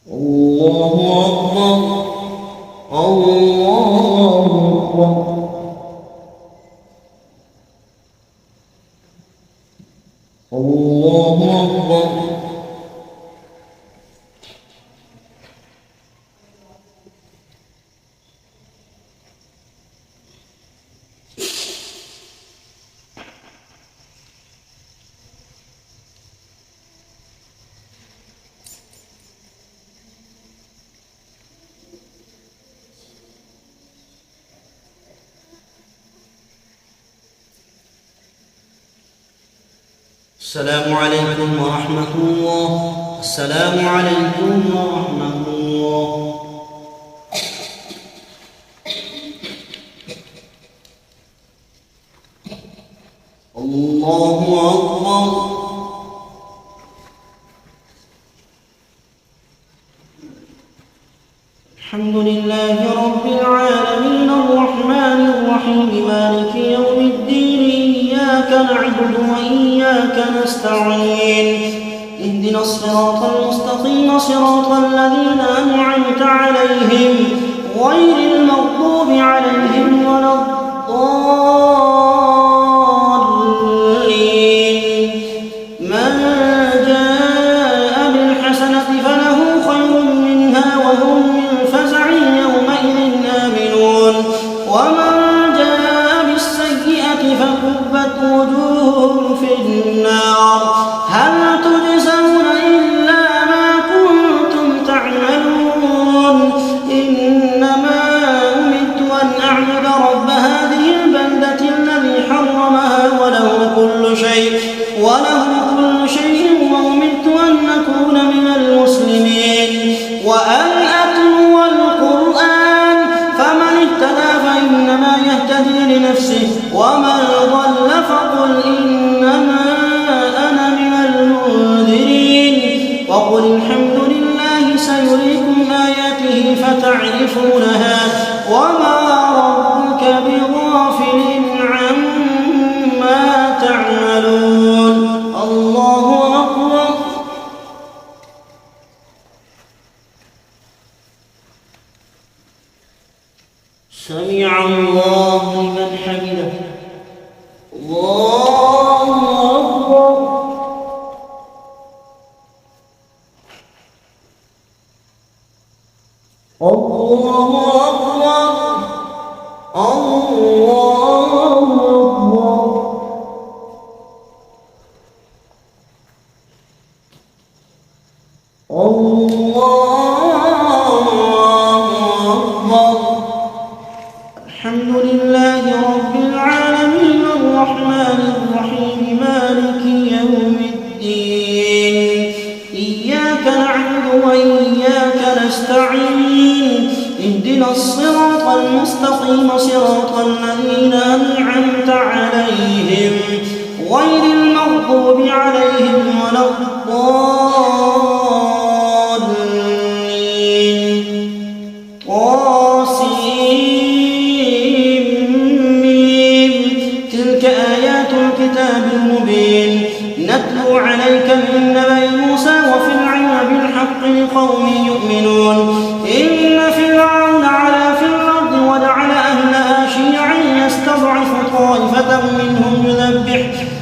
الله أكبر. الله أكبر. الله أكبر. السلام عليكم ورحمة الله. السلام عليكم ورحمة الله. الله أكبر. الحمد لله رب العالمين الرحمن الرحيم مالك يوم الدين إياك نعبد وإياك نستعين اهدنا الصراط المستقيم صراط الذين أنعمت عليهم غير المغضوب عليهم ولا الضالين. من جاء بالحسنة فله خير منها وهم من فزع يومئذ آمنون ومن جاء بالسيئة فكبت وجوههم في النار هل تجزون إلا ما كنتم تعملون إنما أمرت أن أعبد رب هذه البلدة الذي حرمها وله كل شيء وأمرت أن أكون من المسلمين وأن أتلو القرآن فمن اهتدى فإنما يهتدي لنفسه ومن ضل فقل إنما أنا من المنذرين وقل الحمد لله سيريكم آياته فتعرفونها وما ربك بغافل عما تعملون. الله أكبر. سمع الله لمن حمده. الله أكبر. الله أكبر. الله أكبر. الله أكبر. الحمد لله رب العالمين الرحمن الرحيم مالك يوم الدين إياك نعبد وإياك نستعين اهدنا الصراط المستقيم صراط الذين أنعمت عليهم غير المغضوب عليهم ولا الضالين. تلك آيات الكتاب المبين نتلو عليك من نبأ موسى وفرعون بالحق لقوم يؤمنون. إن فرعون علا في الأرض وجعل أهلها شيعا يستضعف طائفة منهم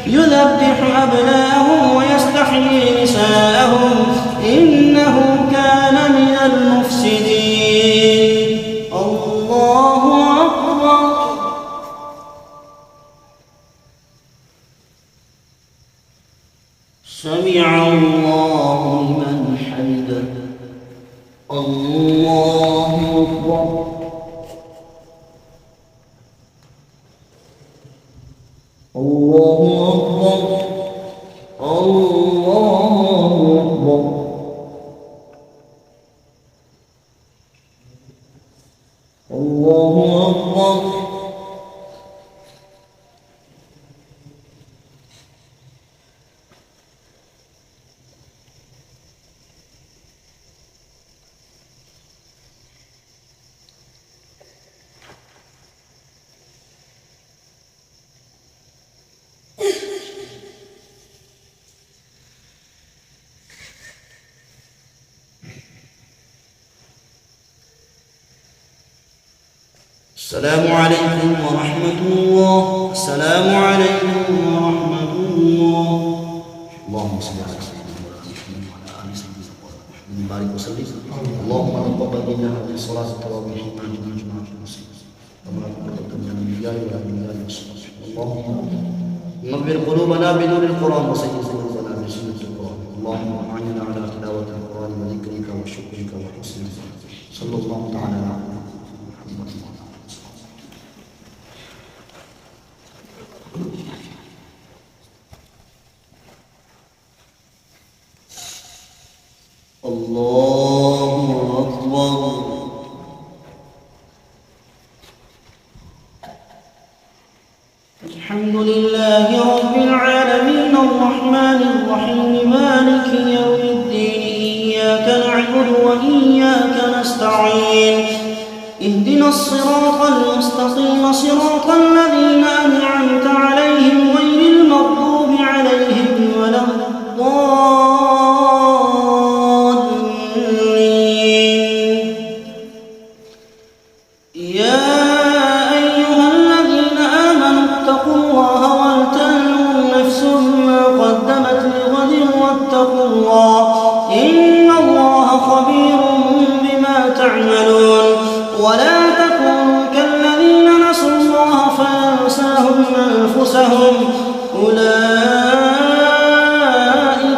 يذبح أبناءهم ويستحيي نساءهم إنه كان من المفسدين. الله أكبر. سمع الله لمن حمده. الله أكبر. الله أكبر. الله أكبر. الله أكبر. السلام عليكم ورحمة الله. السلام عليكم ورحمة الله. اللهم صل على سيدنا محمد وعلى آل سيدنا محمد وبارك وسلم. اللهم تقبل منا هذه الصلاة التراويح مع جماعة المسلمين كما تقبلت من الأنبياء والأنبياء والصالحين. اللهم نور قلوبنا بنور القرآن وسيد قلوبنا بسنة القرآن. اللهم أعنا على تلاوة القرآن وذكرك وشكرك وحسن عبادتك. صلى الله تعالى على محمد. الله أكبر. الحمد لله رب العالمين الرحمن الرحيم مالك يوم الدين إياك نعبد وإياك نستعين اهدنا الصراط المستقيم صراط الذين أنعمت عليهم غير المغضوب عليهم ولا الضالين. يا أيها الذين آمنوا اتقوا الله ولتنظر نفس ما قدمت لغد واتقوا الله إن الله خبير بما تعملون ولا تكونوا كالذين نسوا الله فأنساهم أنفسهم أولئك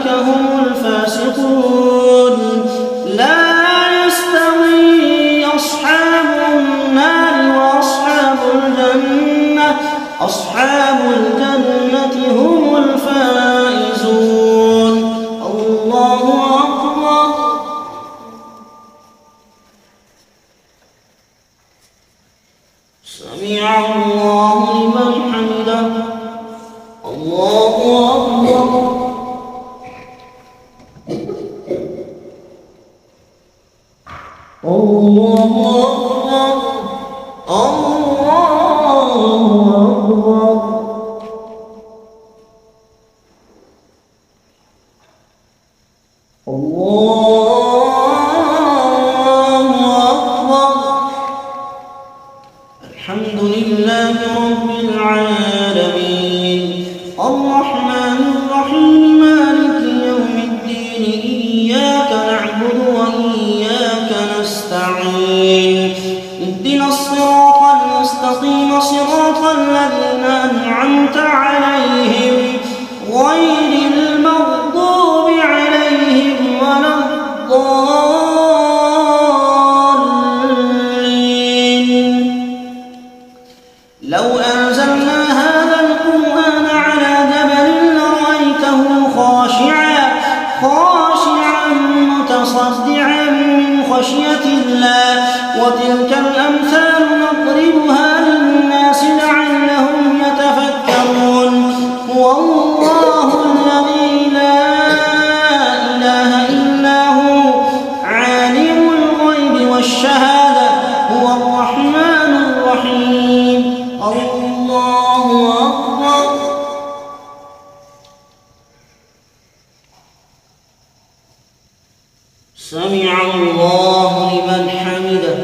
هم الفاسقون لا يستوي أصحاب النار وأصحاب الجنة أصحاب الجنة هم الفائزون الله أكبر سمع الله لمن حمده الله أكبر الله أكبر الله أكبر الحمد لله رب العالمين الرحمن الرحيم مالك يوم الدين إياك نعبد وإياك نستعين اهدنا الصراط المستقيم صراط الذين أنعمت عليهم غير المغضوب عليهم ولا الضالين لو أنزلنا هذا القرآن على جبل لرأيته خاشعا متصدعا من خشية الله وتلك الأمثال نضربها للناس لعلهم يتفكرون هو الله الذي لا إله إلا هو عالم الغيب والشهادة هو الرحمن الرحيم الله أكبر سمع الله لمن حمده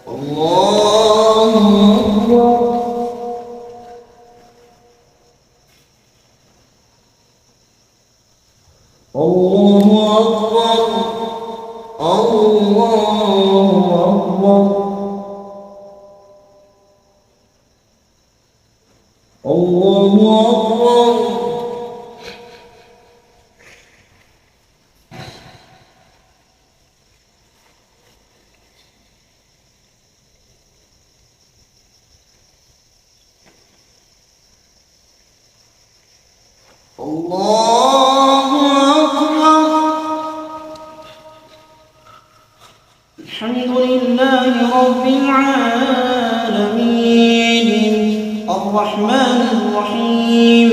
الله أكبر الله أكبر الله أكبر الله أكبر الله أكبر الحمد لله رب العالمين الرحمن الرحيم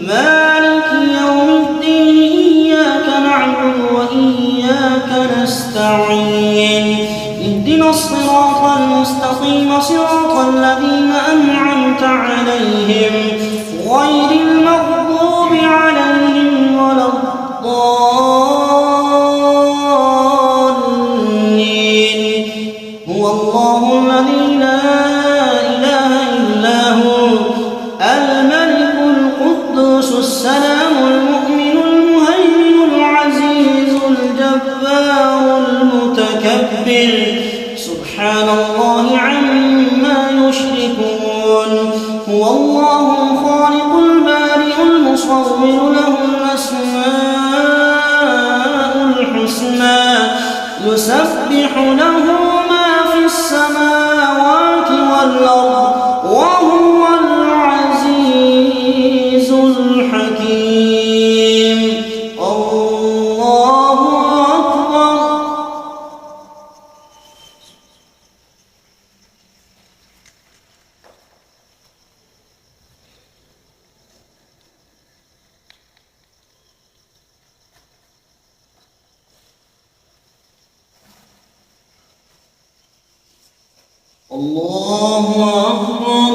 مالك يوم الدين إياك نعبد وإياك نستعين اهدنا الصراط المستقيم صراط الذين أنعمت عليهم غير المغضوب عليهم ولا الضالين هو الله الذي لا إله إلا هو الملك القدوس السلام المؤمن المهيمن العزيز الجبار المتكبر سبحان الله عما يشركون هو الله الخالق البارئ المصور له الأسماء الحسنى يسبح له ما في السماوات والأرض وهو العزيز الحكيم الله أكبر الله أكبر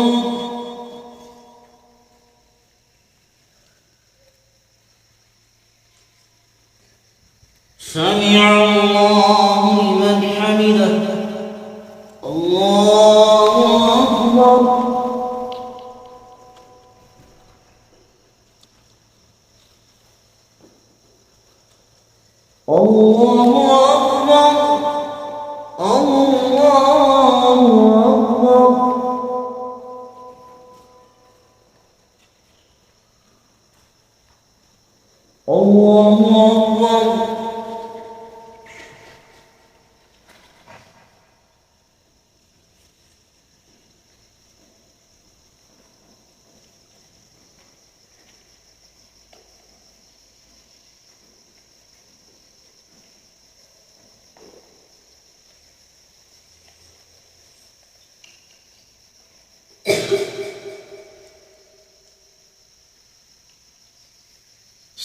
سمع الله لمن حمده الله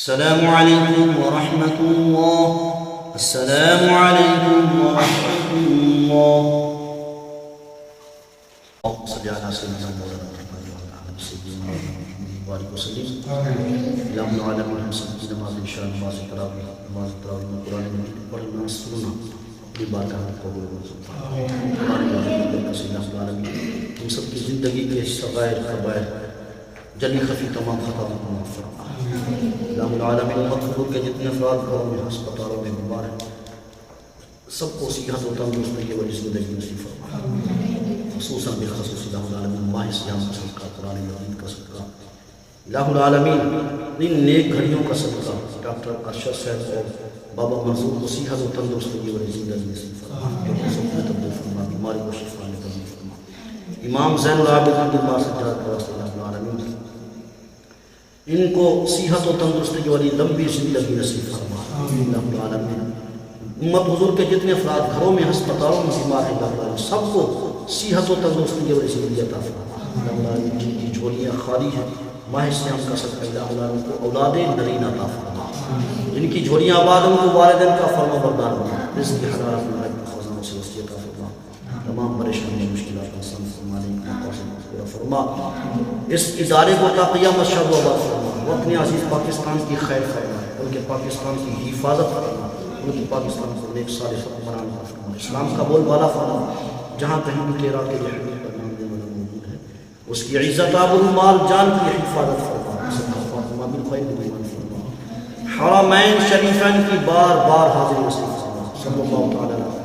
अस्सलामु अलैकुम व रहमतुल्लाह। अस्सलामु अलैकुम व रहमतुल्लाह। हम सबकी ज़िंदगी के सगायर कबायर जली खफी तमाम खताओं को माफ़ फरमा। के जितने अफराद घरों में अस्पतालों में बीमार हैं सबको सेहत और तंदुरुस्ती की वजह ज़िंदगी नसीब फरमा। ख़ुसूसन बिलख़ुसूस माह सियाम का सदका, कुरान मजीद का सदका, इलाहुल आलमीन इन नेक घड़ियों का सदका डॉक्टर अरशद साहब और बाबा मंसूर को सेहत और तंदुरुस्ती की वजह ज़िंदगी नसीब फरमा, बीमारी को शिफा तब्दील फरमा। इमाम ज़ैनुल आबिदीन के पास इनको सेहत और तंदुरुस्ती की वाली लंबी ज़िंदगी नसीब फरमा। उम्मत हुजूर के जितने अफराद घरों में अस्पतालों में बीमार हैं सबको सेहत और तंदुरुस्ती की वजह ज़िंदगी अता फरमा। जिनकी झोलियाँ खाली हैं माह सियाम का सदका उनको औलाद नरीन अता फरमा। जिनकी झोलियाँ आबाद उनको वालिदैन का फरमा बरदार बना। रिज़्क़ हलाल खज़ानों से वसीयत अता फरमा। तमाम परेशानियाँ मुश्किलात का आसान फरमाने पूरा फरमा। इस इदारे को ता क़यामत शब व बाद फरमा। वो अपने अज़ीज़ पाकिस्तान की खैर फरमा, उनके पाकिस्तान की हिफाजत फरमा, उनके पाकिस्तान को नेक सालिह हुक्मरान फरमा, इस्लाम का बोलबाला फरमा। जहाँ कहीं भी तेरा के लिए मौजूद है उसकी इज़्ज़त आबरू माल जान की हिफाजत फरमा। हरमैन शरीफैन की बार बार हाज़िरी नसीब फरमा। सल्लल्लाहु अलैहि